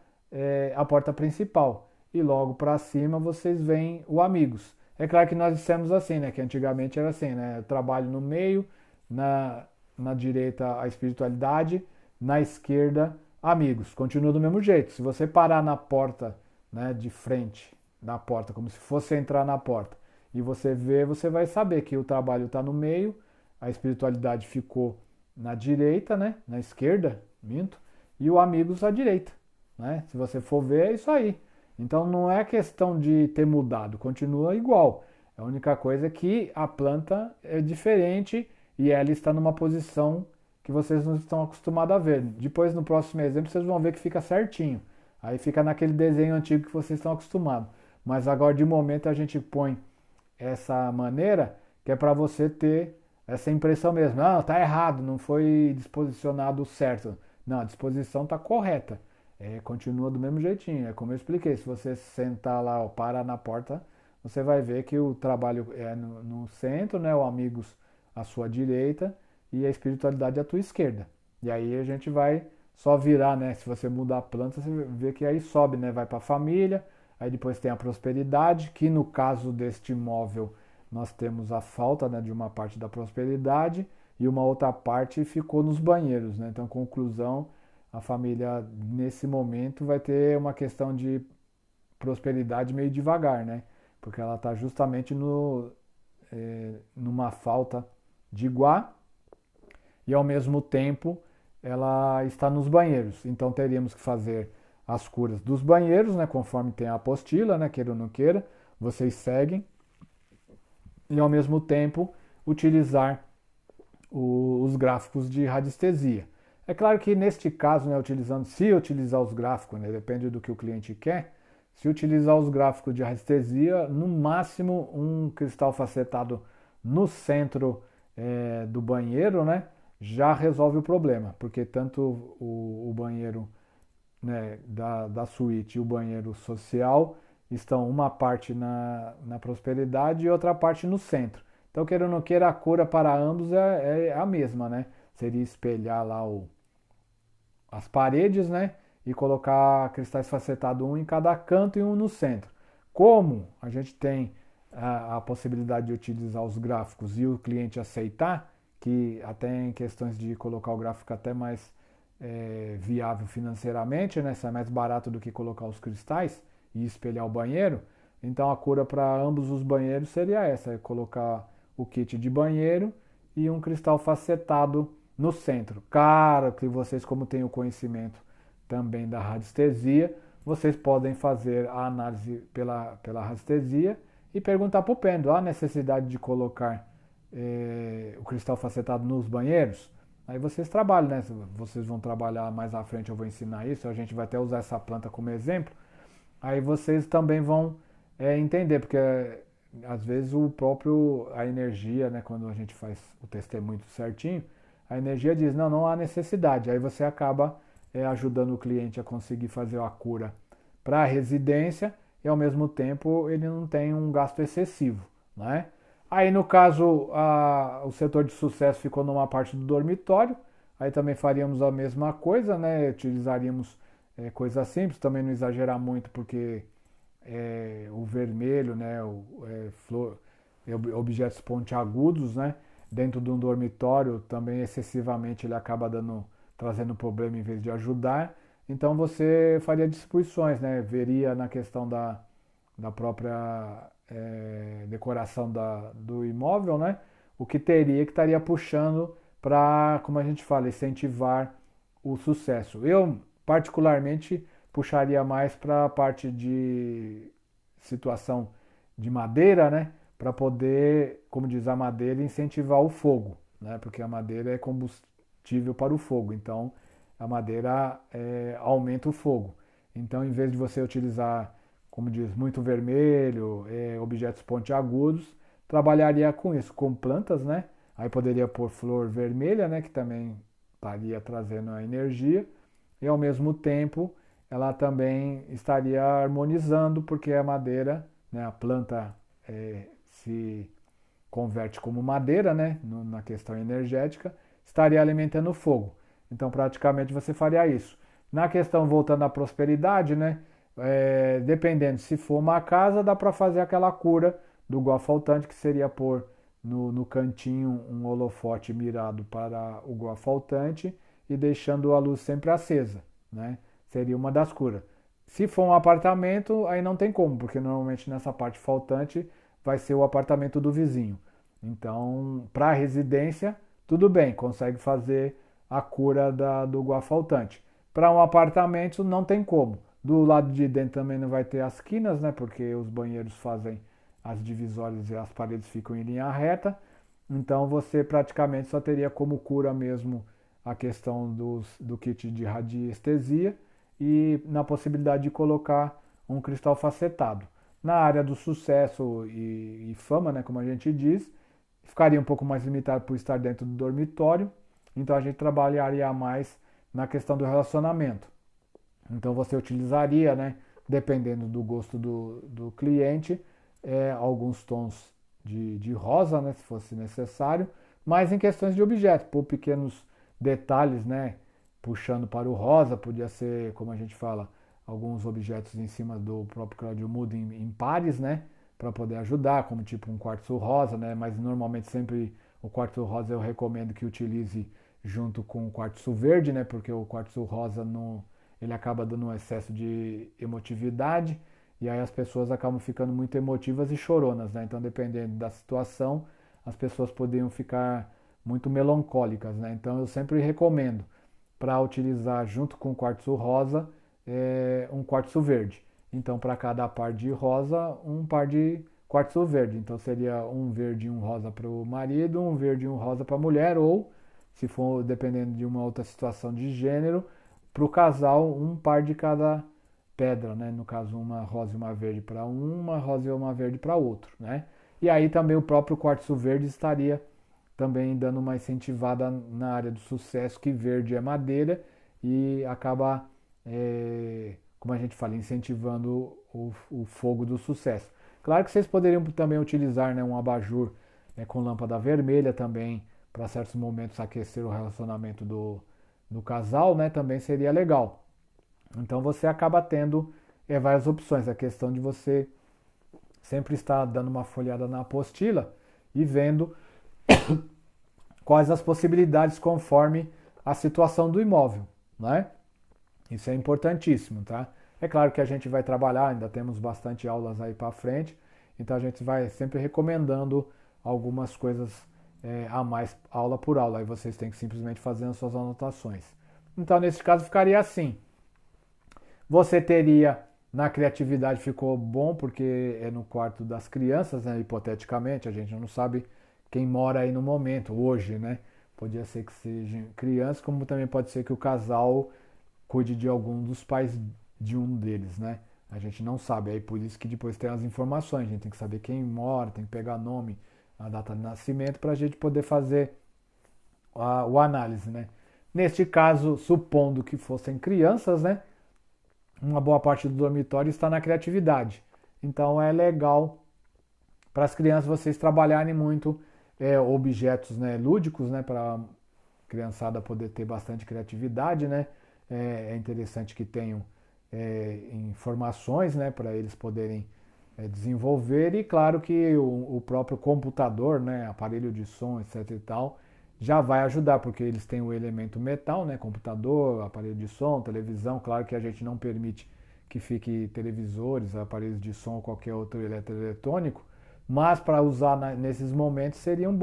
a porta principal. E logo para cima vocês veem o Amigos. É claro que nós dissemos assim, né? Que antigamente era assim, né? Trabalho no meio, na direita a espiritualidade, na esquerda Amigos. Continua do mesmo jeito. Se você parar na porta, né, de frente da porta, como se fosse entrar na porta, e você vê, você vai saber que o trabalho está no meio, a espiritualidade ficou na direita, né? Na esquerda, minto, e o Amigos à direita. Né? Se você for ver, é isso aí. Então não é questão de ter mudado, continua igual. A única coisa é que a planta é diferente e ela está numa posição que vocês não estão acostumados a ver. Depois, no próximo exemplo, vocês vão ver que fica certinho. Aí fica naquele desenho antigo que vocês estão acostumados. Mas agora, de momento, a gente põe essa maneira que é para você ter essa impressão mesmo. Não, tá errado, não foi disposicionado certo. Não, a disposição está correta. Continua do mesmo jeitinho. É como eu expliquei. Se você sentar lá ou parar na porta, você vai ver que o trabalho é no centro, né? O Amigos à sua direita e a espiritualidade à tua esquerda. E aí a gente vai só virar, né? Se você mudar a planta, você vê que aí sobe, né? Vai para a família, aí depois tem a prosperidade, que no caso deste imóvel nós temos a falta, né, de uma parte da prosperidade e uma outra parte ficou nos banheiros, né? Então, conclusão, a família nesse momento vai ter uma questão de prosperidade meio devagar, né? Porque ela está justamente numa falta de Guá e ao mesmo tempo ela está nos banheiros. Então teríamos que fazer as curas dos banheiros, né, conforme tem a apostila, né, queira ou não queira, vocês seguem, e ao mesmo tempo utilizar os gráficos de radiestesia. É claro que neste caso, né, se utilizar os gráficos, né, depende do que o cliente quer, se utilizar os gráficos de radiestesia, no máximo um cristal facetado no centro do banheiro, né, já resolve o problema, porque tanto o banheiro, né, da suíte e o banheiro social estão uma parte na prosperidade e outra parte no centro. Então, queira ou não queira, a cura para ambos é a mesma, né? Seria espelhar lá as paredes, né? E colocar cristais facetados um em cada canto e um no centro. Como a gente tem a possibilidade de utilizar os gráficos e o cliente aceitar, que até em questões de colocar o gráfico até mais viável financeiramente, né? Sai mais barato do que colocar os cristais e espelhar o banheiro. Então a cura para ambos os banheiros seria essa, é colocar o kit de banheiro e um cristal facetado no centro. Claro que vocês, como têm o conhecimento também da radiestesia, vocês podem fazer a análise pela radiestesia e perguntar para o pêndulo: há necessidade de colocar o cristal facetado nos banheiros? Aí vocês trabalham, né? Vocês vão trabalhar mais à frente, eu vou ensinar isso, a gente vai até usar essa planta como exemplo. Aí vocês também vão entender, porque às vezes a energia, né, quando a gente faz o testemunho certinho, a energia diz, não, não há necessidade. Aí você acaba ajudando o cliente a conseguir fazer a cura para a residência e ao mesmo tempo ele não tem um gasto excessivo, né? Aí no caso o setor de sucesso ficou numa parte do dormitório, aí também faríamos a mesma coisa, né? Utilizaríamos coisas simples, também não exagerar muito porque o vermelho, né? Objetos pontiagudos, né? Dentro de um dormitório também excessivamente ele acaba trazendo problema em vez de ajudar. Então você faria distribuições, né? Veria na questão da própria decoração do imóvel, né? O que estaria puxando para, como a gente fala, incentivar o sucesso. Eu, particularmente, puxaria mais para a parte de situação de madeira, né? Para poder, como diz a madeira, incentivar o fogo, né? Porque a madeira é combustível para o fogo, então a madeira aumenta o fogo. Então, em vez de você utilizar, como diz, muito vermelho, objetos pontiagudos, trabalharia com isso, com plantas, né? Aí poderia pôr flor vermelha, né? Que também estaria trazendo a energia e ao mesmo tempo ela também estaria harmonizando, porque a madeira, né, a planta se converte como madeira, né, na questão energética, estaria alimentando o fogo. Então, praticamente você faria isso. Na questão, voltando à prosperidade, né, dependendo, se for uma casa, dá para fazer aquela cura do guá faltante, que seria pôr no cantinho um holofote mirado para o guá faltante e deixando a luz sempre acesa, né? Seria uma das curas. Se for um apartamento, aí não tem como, porque normalmente nessa parte faltante vai ser o apartamento do vizinho. Então, para a residência, tudo bem, consegue fazer a cura do guá faltante. Para um apartamento, não tem como. Do lado de dentro também não vai ter as quinas, né? Porque os banheiros fazem as divisórias e as paredes ficam em linha reta. Então, você praticamente só teria como cura mesmo a questão do kit de radiestesia e na possibilidade de colocar um cristal facetado. Na área do sucesso e fama, né, como a gente diz, ficaria um pouco mais limitado por estar dentro do dormitório, então a gente trabalharia mais na questão do relacionamento. Então você utilizaria, né, dependendo do gosto do cliente, alguns tons de rosa, né, se fosse necessário, mas em questões de objeto, por pequenos detalhes, né, puxando para o rosa, podia ser, como a gente fala, alguns objetos em cima do próprio Claudio Mudo em pares, né, para poder ajudar, como tipo um quartzo rosa, né, mas normalmente sempre o quartzo rosa eu recomendo que utilize junto com o quartzo verde, né, porque o quartzo rosa ele acaba dando um excesso de emotividade e aí as pessoas acabam ficando muito emotivas e choronas, né? Então, dependendo da situação, as pessoas poderiam ficar muito melancólicas, né? Então, eu sempre recomendo para utilizar junto com o quartzo rosa um quartzo verde. Então, para cada par de rosa, um par de quartzo verde. Então, seria um verde e um rosa para o marido, um verde e um rosa para a mulher, ou, se for dependendo de uma outra situação de gênero, para o casal, um par de cada pedra, né? No caso, uma rosa e uma verde para uma rosa e uma verde para outro, né? E aí também o próprio quartzo verde estaria também dando uma incentivada na área do sucesso, que verde é madeira e acaba, como a gente fala, incentivando o fogo do sucesso. Claro que vocês poderiam também utilizar, né, um abajur, com lâmpada vermelha também, para certos momentos aquecer o relacionamento do casal, né, também seria legal. Então você acaba tendo várias opções. A questão de você sempre estar dando uma folhada na apostila e vendo quais as possibilidades conforme a situação do imóvel, né? Isso é importantíssimo, tá? É claro que a gente vai trabalhar, ainda temos bastante aulas aí para frente, então a gente vai sempre recomendando algumas coisas a mais, aula por aula, aí vocês têm que simplesmente fazer as suas anotações. Então, nesse caso, ficaria assim. Você teria, na criatividade ficou bom, porque é no quarto das crianças, né? Hipoteticamente, a gente não sabe quem mora aí no momento, hoje, né? Podia ser que sejam crianças, como também pode ser que o casal cuide de algum dos pais de um deles, né? A gente não sabe, aí por isso que depois tem as informações, a gente tem que saber quem mora, tem que pegar nome, a data de nascimento, para a gente poder fazer o análise, né? Neste caso, supondo que fossem crianças, né? Uma boa parte do dormitório está na criatividade. Então é legal para as crianças vocês trabalharem muito objetos, né, lúdicos, né, para a criançada poder ter bastante criatividade, né? É interessante que tenham informações, né, para eles poderem desenvolver, e claro que o próprio computador, né, aparelho de som, etc e tal, já vai ajudar, porque eles têm o elemento metal, né, computador, aparelho de som, televisão. Claro que a gente não permite que fique televisores, aparelhos de som ou qualquer outro eletroeletrônico, mas para usar nesses momentos seriam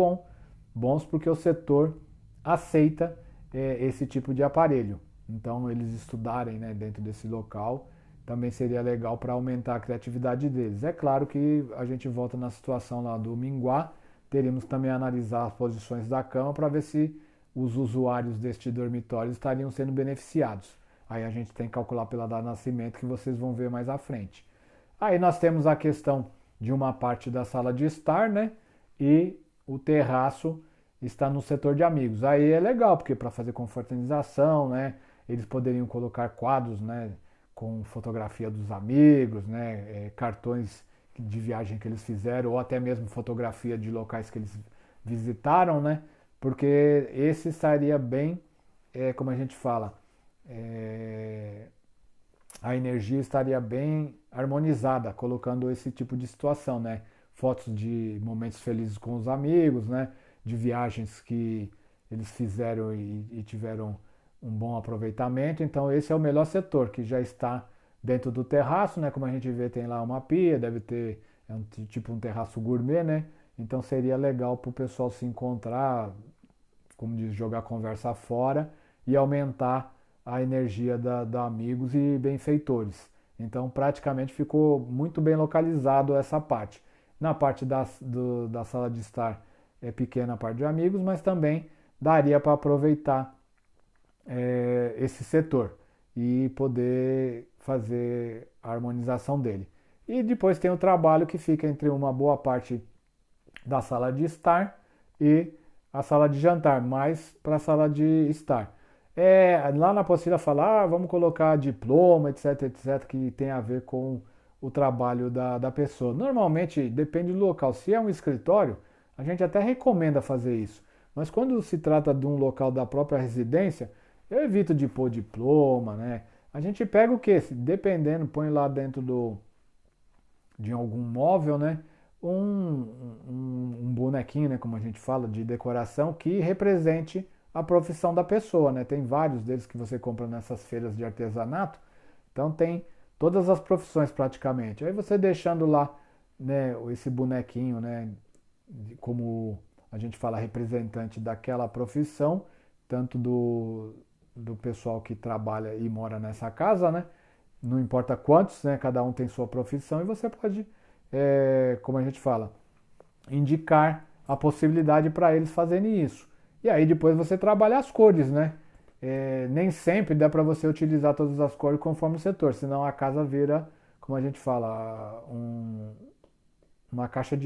bons, porque o setor aceita esse tipo de aparelho. Então eles estudarem, né, dentro desse local também seria legal para aumentar a criatividade deles. É claro que a gente volta na situação lá do minguá, teríamos também a analisar as posições da cama para ver se os usuários deste dormitório estariam sendo beneficiados. Aí a gente tem que calcular pela data de nascimento, que vocês vão ver mais à frente. Aí nós temos a questão de uma parte da sala de estar, né? E o terraço está no setor de amigos. Aí é legal, porque para fazer confraternização, né? Eles poderiam colocar quadros, né? Com fotografia dos amigos, né? Cartões de viagem que eles fizeram, ou até mesmo fotografia de locais que eles visitaram, né? Porque esse estaria bem, como a gente fala, a energia estaria bem harmonizada, colocando esse tipo de situação, né? Fotos de momentos felizes com os amigos, né? De viagens que eles fizeram e tiveram um bom aproveitamento. Então esse é o melhor setor, que já está dentro do terraço, né? Como a gente vê, tem lá uma pia, deve ter tipo um terraço gourmet, né? Então seria legal para o pessoal se encontrar, como diz, jogar a conversa fora e aumentar a energia da amigos e benfeitores. Então praticamente ficou muito bem localizado essa parte. Na parte da sala de estar é pequena a parte de amigos, mas também daria para aproveitar esse setor e poder fazer a harmonização dele. E depois tem o trabalho que fica entre uma boa parte da sala de estar e a sala de jantar, mais para a sala de estar. Lá na apostila fala, vamos colocar diploma, etc, etc, que tem a ver com o trabalho da pessoa. Normalmente, depende do local. Se é um escritório, a gente até recomenda fazer isso. Mas quando se trata de um local da própria residência, eu evito de pôr diploma, né? A gente pega o quê? Dependendo, põe lá dentro de algum móvel, né? Um bonequinho, né? Como a gente fala, de decoração, que represente a profissão da pessoa, né? Tem vários deles que você compra nessas feiras de artesanato. Então tem todas as profissões praticamente. Aí você deixando lá, né, esse bonequinho, né, como a gente fala, representante daquela profissão, tanto do pessoal que trabalha e mora nessa casa, né? Não importa quantos, né? Cada um tem sua profissão e você pode, como a gente fala, indicar a possibilidade para eles fazerem isso. E aí depois você trabalha as cores, né? Nem sempre dá para você utilizar todas as cores conforme o setor, senão a casa vira, como a gente fala, uma caixa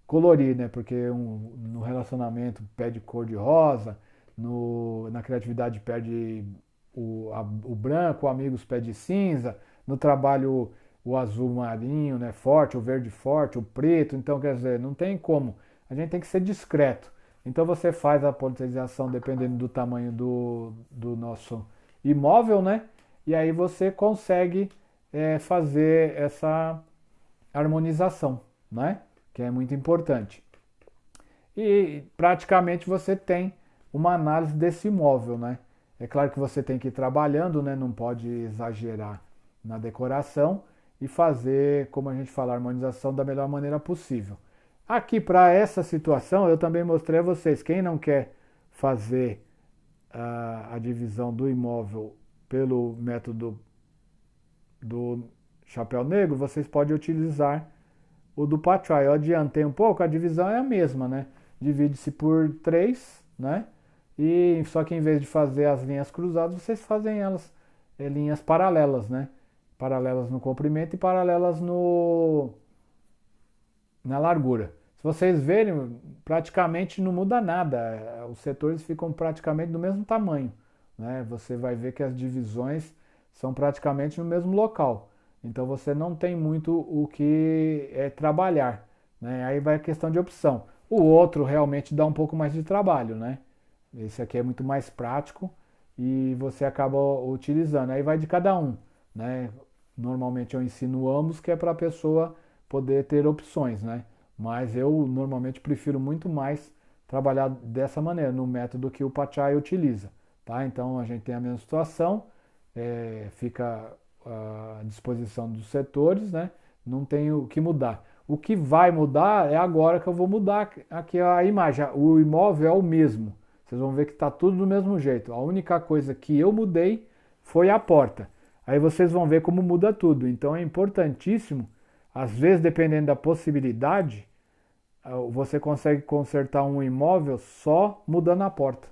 colorir, né? Porque no relacionamento pede cor de rosa, na criatividade pede o branco, o amigos pede cinza, no trabalho o azul marinho, né? Forte, o verde forte, o preto. Então, quer dizer, não tem como. A gente tem que ser discreto. Então você faz a politerização dependendo do tamanho do nosso imóvel, né? E aí você consegue fazer essa harmonização, né? Que é muito importante. E praticamente você tem uma análise desse imóvel, né? É claro que você tem que ir trabalhando, né? Não pode exagerar na decoração e fazer, como a gente fala, a harmonização da melhor maneira possível. Aqui para essa situação eu também mostrei a vocês, quem não quer fazer a divisão do imóvel pelo método do chapéu negro, vocês podem utilizar o do Pachai. Eu adiantei um pouco, a divisão é a mesma, né? Divide-se por 3, né? E só que em vez de fazer as linhas cruzadas, vocês fazem elas linhas paralelas, né? Paralelas no comprimento e paralelas na largura. Se vocês verem, praticamente não muda nada. Os setores ficam praticamente do mesmo tamanho, né? Você vai ver que as divisões são praticamente no mesmo local. Então você não tem muito o que trabalhar, né? Aí vai a questão de opção. O outro realmente dá um pouco mais de trabalho, né? Esse aqui é muito mais prático e você acaba utilizando. Aí vai de cada um, né? Normalmente eu ensino ambos, que é para a pessoa poder ter opções, né? Mas eu normalmente prefiro muito mais trabalhar dessa maneira, no método que o Pachai utiliza, tá? Então a gente tem a mesma situação, fica à disposição dos setores, né? Não tem o que mudar. O que vai mudar é agora que eu vou mudar aqui a imagem. O imóvel é o mesmo. Vocês vão ver que está tudo do mesmo jeito. A única coisa que eu mudei foi a porta. Aí vocês vão ver como muda tudo. Então é importantíssimo, às vezes dependendo da possibilidade, você consegue consertar um imóvel só mudando a porta.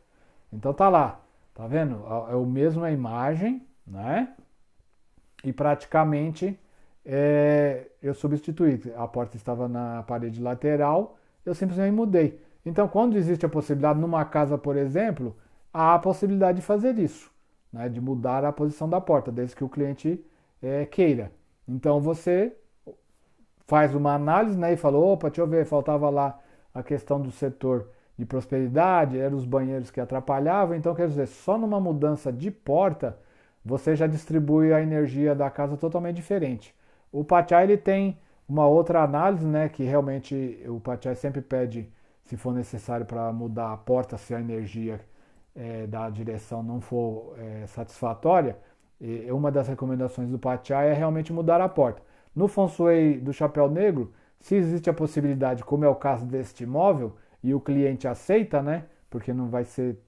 Então tá lá, tá vendo? É o mesmo a imagem, né? E praticamente eu substituí. A porta estava na parede lateral, eu simplesmente mudei. Então, quando existe a possibilidade, numa casa, por exemplo, há a possibilidade de fazer isso, né, de mudar a posição da porta, desde que o cliente queira. Então, você faz uma análise, né, e falou, opa, deixa eu ver, faltava lá a questão do setor de prosperidade, eram os banheiros que atrapalhavam. Então, quer dizer, só numa mudança de porta, você já distribui a energia da casa totalmente diferente. O Pachai ele tem uma outra análise, né, que realmente o Pachai sempre pede, se for necessário, para mudar a porta, se a energia da direção não for satisfatória. E uma das recomendações do Pachai é realmente mudar a porta. No Feng Shui do Chapéu Negro, se existe a possibilidade, como é o caso deste imóvel, e o cliente aceita, né, porque não vai ser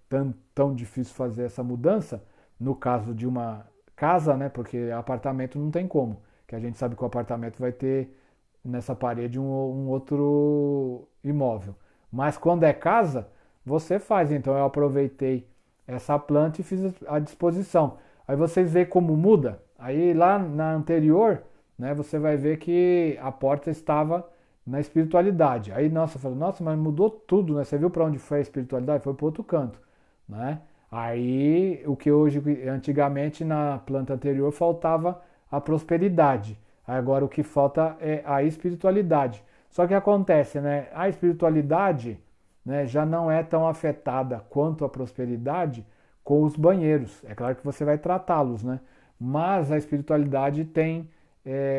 tão difícil fazer essa mudança, no caso de uma casa, né, porque apartamento não tem como, que a gente sabe que o apartamento vai ter nessa parede um outro imóvel. Mas quando é casa, você faz. Então eu aproveitei essa planta e fiz à disposição. Aí vocês veem como muda. Aí lá na anterior, né, você vai ver que a porta estava na espiritualidade. Aí, nossa, eu falei, nossa, mas mudou tudo, né? Você viu para onde foi a espiritualidade? Foi para outro canto, né? Aí, o que hoje, antigamente na planta anterior faltava a prosperidade. Agora o que falta é a espiritualidade. Só que acontece, né? A espiritualidade, né, já não é tão afetada quanto a prosperidade com os banheiros. É claro que você vai tratá-los, né? Mas a espiritualidade tem,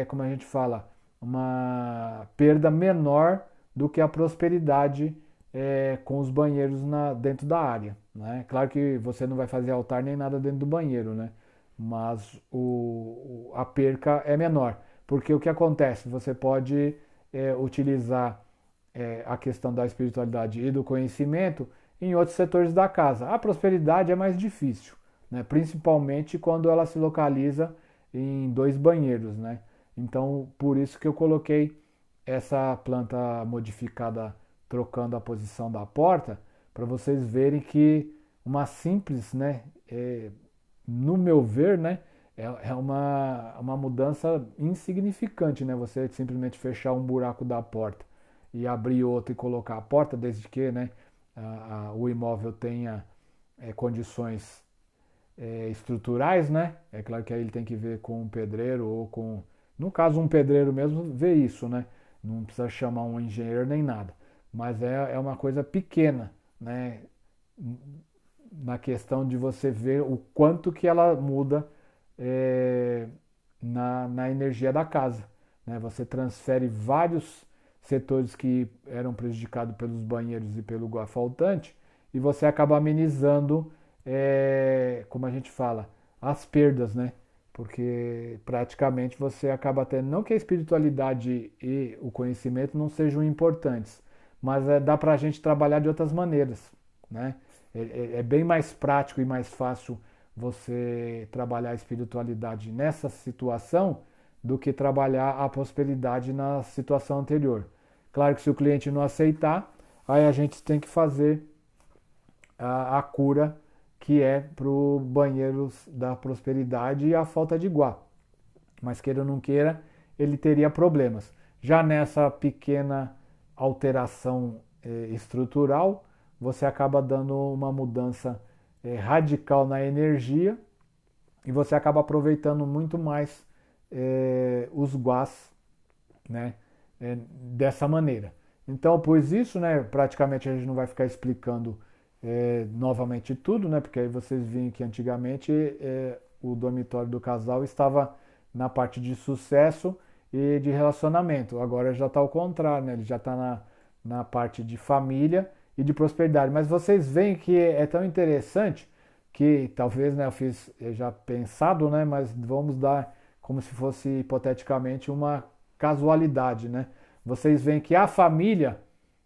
como a gente fala, uma perda menor do que a prosperidade com os banheiros dentro da área, né? Claro que você não vai fazer altar nem nada dentro do banheiro, né? Mas a perca é menor. Porque o que acontece? Você pode utilizar a questão da espiritualidade e do conhecimento em outros setores da casa. A prosperidade é mais difícil, né? Principalmente quando ela se localiza em dois banheiros, né? Então, por isso que eu coloquei essa planta modificada trocando a posição da porta, para vocês verem que uma simples, né, no meu ver, né, é uma mudança insignificante, né, você simplesmente fechar um buraco da porta. e abrir outro e colocar a porta, desde que, né, o imóvel tenha condições estruturais, né? É claro que aí ele tem que ver com um pedreiro ou com, no caso um pedreiro mesmo, vê isso, né? Não precisa chamar um engenheiro nem nada, mas é uma coisa pequena, né? Na questão de você ver o quanto que ela muda é, na energia da casa, né? Você transfere vários setores que eram prejudicados pelos banheiros e pelo faltante e você acaba amenizando, como a gente fala, as perdas, né? Porque praticamente você acaba tendo, não que a espiritualidade e o conhecimento não sejam importantes, mas dá para a gente trabalhar de outras maneiras, né? É bem mais prático e mais fácil você trabalhar a espiritualidade nessa situação do que trabalhar a prosperidade na situação anterior. Claro que se o cliente não aceitar, aí a gente tem que fazer a cura que é para o banheiro da prosperidade e a falta de guá. Mas queira ou não queira, ele teria problemas. Já nessa pequena alteração estrutural, você acaba dando uma mudança radical na energia e você acaba aproveitando muito mais os guás, né, dessa maneira. Então, pois isso, né, praticamente a gente não vai ficar explicando novamente tudo, né, porque aí vocês veem que antigamente o dormitório do casal estava na parte de sucesso e de relacionamento. Agora já está ao contrário, né, ele já está na parte de família e de prosperidade. Mas vocês veem que é tão interessante que talvez, né, eu fiz já pensado, né, mas vamos dar como se fosse hipoteticamente uma casualidade, né? Vocês veem que a família,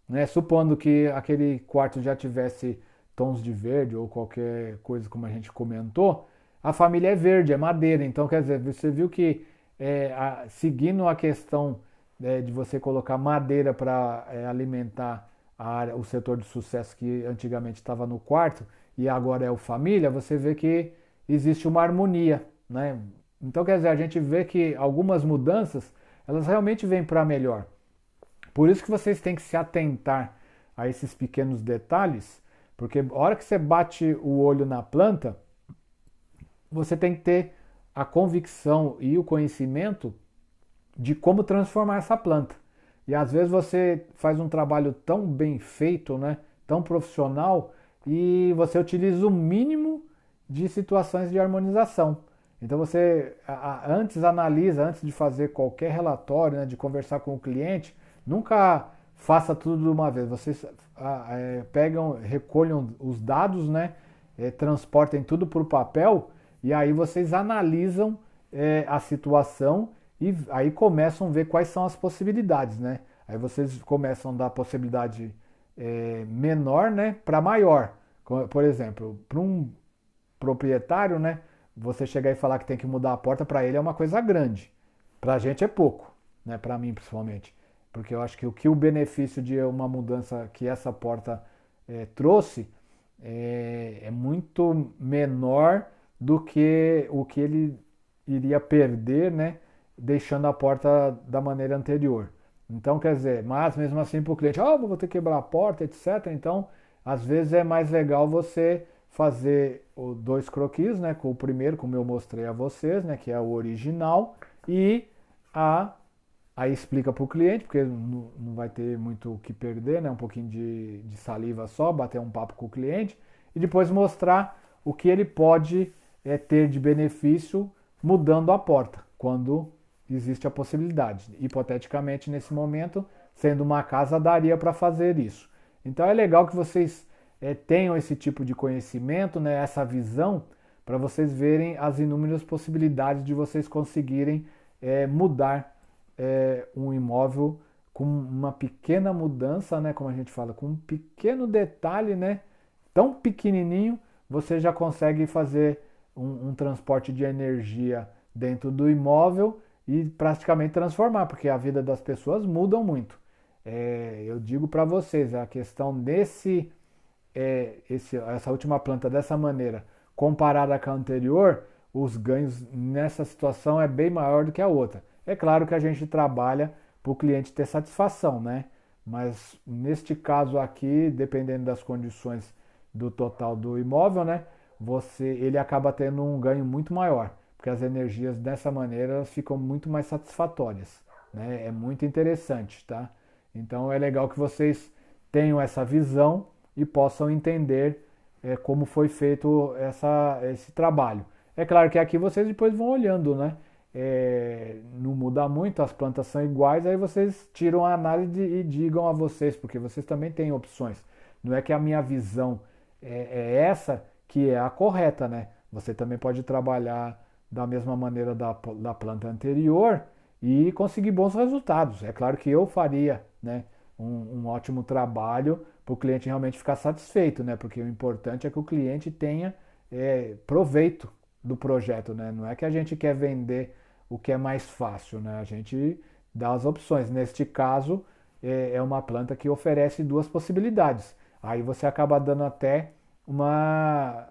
né, supondo que aquele quarto já tivesse tons de verde ou qualquer coisa como a gente comentou, a família é verde, é madeira. Então, quer dizer, você viu que seguindo a questão de você colocar madeira para alimentar a área, o setor de sucesso que antigamente estava no quarto e agora é o família, você vê que existe uma harmonia, né? Então, quer dizer, a gente vê que algumas mudanças, elas realmente vêm para melhor. Por isso que vocês têm que se atentar a esses pequenos detalhes, porque a hora que você bate o olho na planta, você tem que ter a convicção e o conhecimento de como transformar essa planta. E às vezes você faz um trabalho tão bem feito, né, tão profissional, e você utiliza o mínimo de situações de harmonização. Então você antes analisa, antes de fazer qualquer relatório, né, de conversar com o cliente, nunca faça tudo de uma vez. Vocês pegam, recolham os dados, né, transportem tudo para o papel e aí vocês analisam a situação e aí começam a ver quais são as possibilidades, né? Aí vocês começam da possibilidade menor, né, para maior. Por exemplo, para um proprietário, né, você chegar e falar que tem que mudar a porta, para ele é uma coisa grande. Para a gente é pouco, né, para mim principalmente. Porque eu acho que o benefício de uma mudança que essa porta trouxe é muito menor do que o que ele iria perder, né, deixando a porta da maneira anterior. Então, quer dizer, mas mesmo assim para o cliente, vou ter que quebrar a porta, etc. Então, às vezes é mais legal você fazer dois croquis, né, com o primeiro, como eu mostrei a vocês, né, que é o original, e aí explica para o cliente, porque não vai ter muito o que perder, né, um pouquinho de saliva só, bater um papo com o cliente, e depois mostrar o que ele pode ter de benefício mudando a porta, quando existe a possibilidade. Hipoteticamente, nesse momento, sendo uma casa, daria para fazer isso. Então é legal que vocês tenham esse tipo de conhecimento, né, essa visão, para vocês verem as inúmeras possibilidades de vocês conseguirem mudar um imóvel com uma pequena mudança, né, como a gente fala, com um pequeno detalhe, né, tão pequenininho, você já consegue fazer um transporte de energia dentro do imóvel e praticamente transformar, porque a vida das pessoas muda muito. Eu digo para vocês, a questão essa última planta dessa maneira, comparada com a anterior, os ganhos nessa situação é bem maior do que a outra. É claro que a gente trabalha para o cliente ter satisfação, né? mas neste caso aqui, dependendo das condições do total do imóvel, né, ele acaba tendo um ganho muito maior, porque as energias dessa maneira elas ficam muito mais satisfatórias, né? É muito interessante, tá? Então é legal que vocês tenham essa visão e possam entender como foi feito esse trabalho. É claro que aqui vocês depois vão olhando, né? Não muda muito, as plantas são iguais, aí vocês tiram a análise e digam a vocês, porque vocês também têm opções. Não é que a minha visão é essa que é a correta, né? Você também pode trabalhar da mesma maneira da planta anterior e conseguir bons resultados. É claro que eu faria, né, um ótimo trabalho para o cliente realmente ficar satisfeito, né? Porque o importante é que o cliente tenha proveito do projeto, né? Não é que a gente quer vender o que é mais fácil, né? A gente dá as opções. Neste caso, é uma planta que oferece duas possibilidades. Aí você acaba dando até uma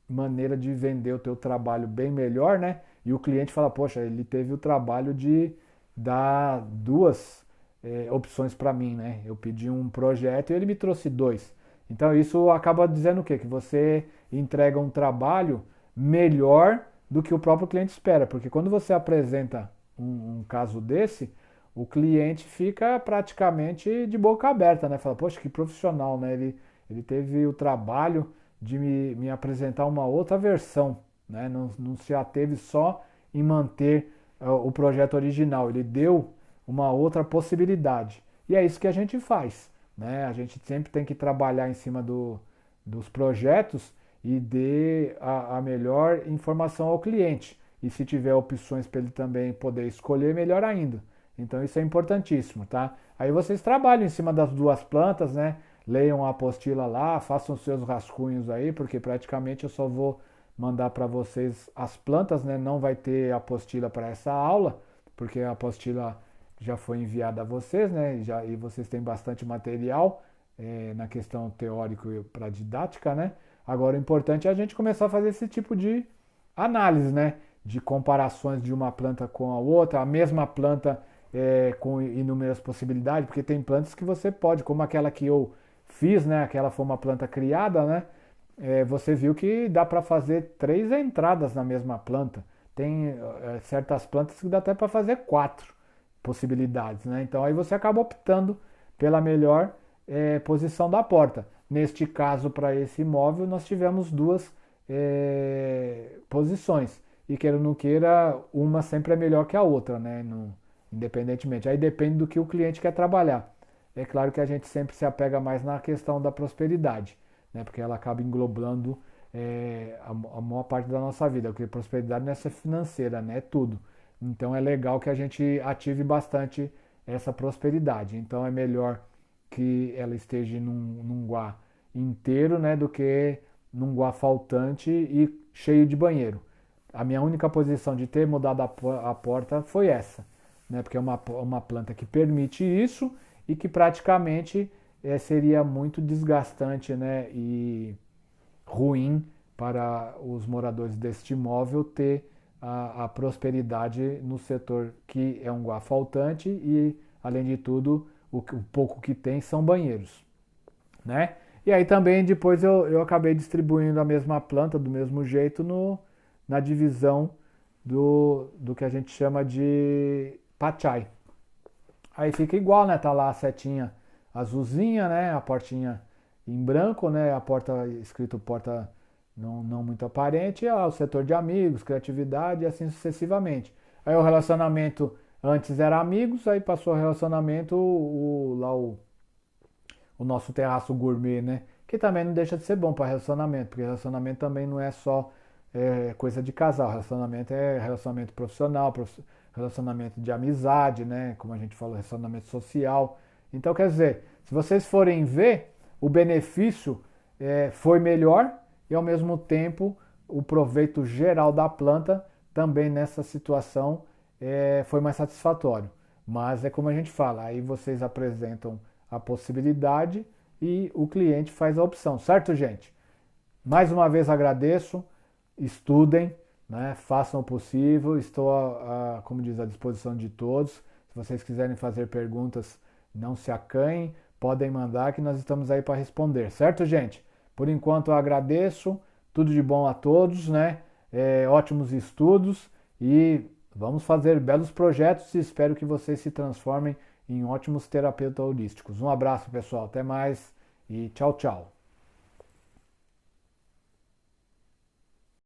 maneira de vender o teu trabalho bem melhor, né? E o cliente fala, poxa, ele teve o trabalho de dar duas opções para mim, né? Eu pedi um projeto e ele me trouxe dois. Então isso acaba dizendo o quê? Que você entrega um trabalho melhor do que o próprio cliente espera, porque quando você apresenta um caso desse, o cliente fica praticamente de boca aberta, né? Fala, poxa, que profissional, né? Ele teve o trabalho de me apresentar uma outra versão, né? Não se ateve só em manter o projeto original, ele deu uma outra possibilidade. E é isso que a gente faz, né? A gente sempre tem que trabalhar em cima dos projetos e dê a melhor informação ao cliente. E se tiver opções para ele também poder escolher, melhor ainda. Então isso é importantíssimo, tá? Aí vocês trabalham em cima das duas plantas, né? Leiam a apostila lá, façam seus rascunhos aí, porque praticamente eu só vou mandar para vocês as plantas, né? Não vai ter apostila para essa aula, porque a apostila já foi enviada a vocês, né? E vocês têm bastante material na questão teórico e para didática, né? Agora o importante é a gente começar a fazer esse tipo de análise, né? De comparações de uma planta com a outra, a mesma planta com inúmeras possibilidades, porque tem plantas que você pode, como aquela que eu fiz, né? Aquela foi uma planta criada, né? Você viu que dá para fazer 3 entradas na mesma planta. Tem certas plantas que dá até para fazer 4 possibilidades, né? Então aí você acaba optando pela melhor posição da porta. Neste caso, para esse imóvel, nós tivemos duas posições. E queira ou não queira, uma sempre é melhor que a outra, né? Independentemente. Aí depende do que o cliente quer trabalhar. É claro que a gente sempre se apega mais na questão da prosperidade, né? Porque ela acaba englobando a maior parte da nossa vida, porque prosperidade não é só financeira, né? É tudo. Então é legal que a gente ative bastante essa prosperidade. Então é melhor que ela esteja num guá inteiro, né, do que num guá faltante e cheio de banheiro. A minha única posição de ter mudado a porta foi essa, né, porque é uma planta que permite isso e que praticamente seria muito desgastante, né, e ruim para os moradores deste imóvel ter a prosperidade no setor que é um guá faltante e, além de tudo, o pouco que tem são banheiros, né? E aí também depois eu acabei distribuindo a mesma planta do mesmo jeito na divisão do que a gente chama de pachai. Aí fica igual, né? Tá lá a setinha azulzinha, né? A portinha em branco, né? A porta escrito porta não muito aparente, e o setor de amigos, criatividade e assim sucessivamente. Aí o relacionamento antes era amigos, aí passou o relacionamento o nosso terraço gourmet, né? Que também não deixa de ser bom para relacionamento, porque relacionamento também não é só coisa de casal, relacionamento é relacionamento profissional, relacionamento de amizade, né? Como a gente falou, relacionamento social. Então, quer dizer, se vocês forem ver, o benefício foi melhor e, ao mesmo tempo, o proveito geral da planta também nessa situação foi mais satisfatório. Mas é como a gente fala, aí vocês apresentam a possibilidade e o cliente faz a opção, certo, gente? Mais uma vez agradeço, estudem, né, façam o possível, estou, como diz, à disposição de todos. Se vocês quiserem fazer perguntas, Não se acanhem, podem mandar que nós estamos aí para responder, certo, gente? Por enquanto eu agradeço, tudo de bom a todos, né? Ótimos estudos e vamos fazer belos projetos e espero que vocês se transformem em ótimos terapeutas holísticos. Um abraço, pessoal, até mais e tchau, tchau.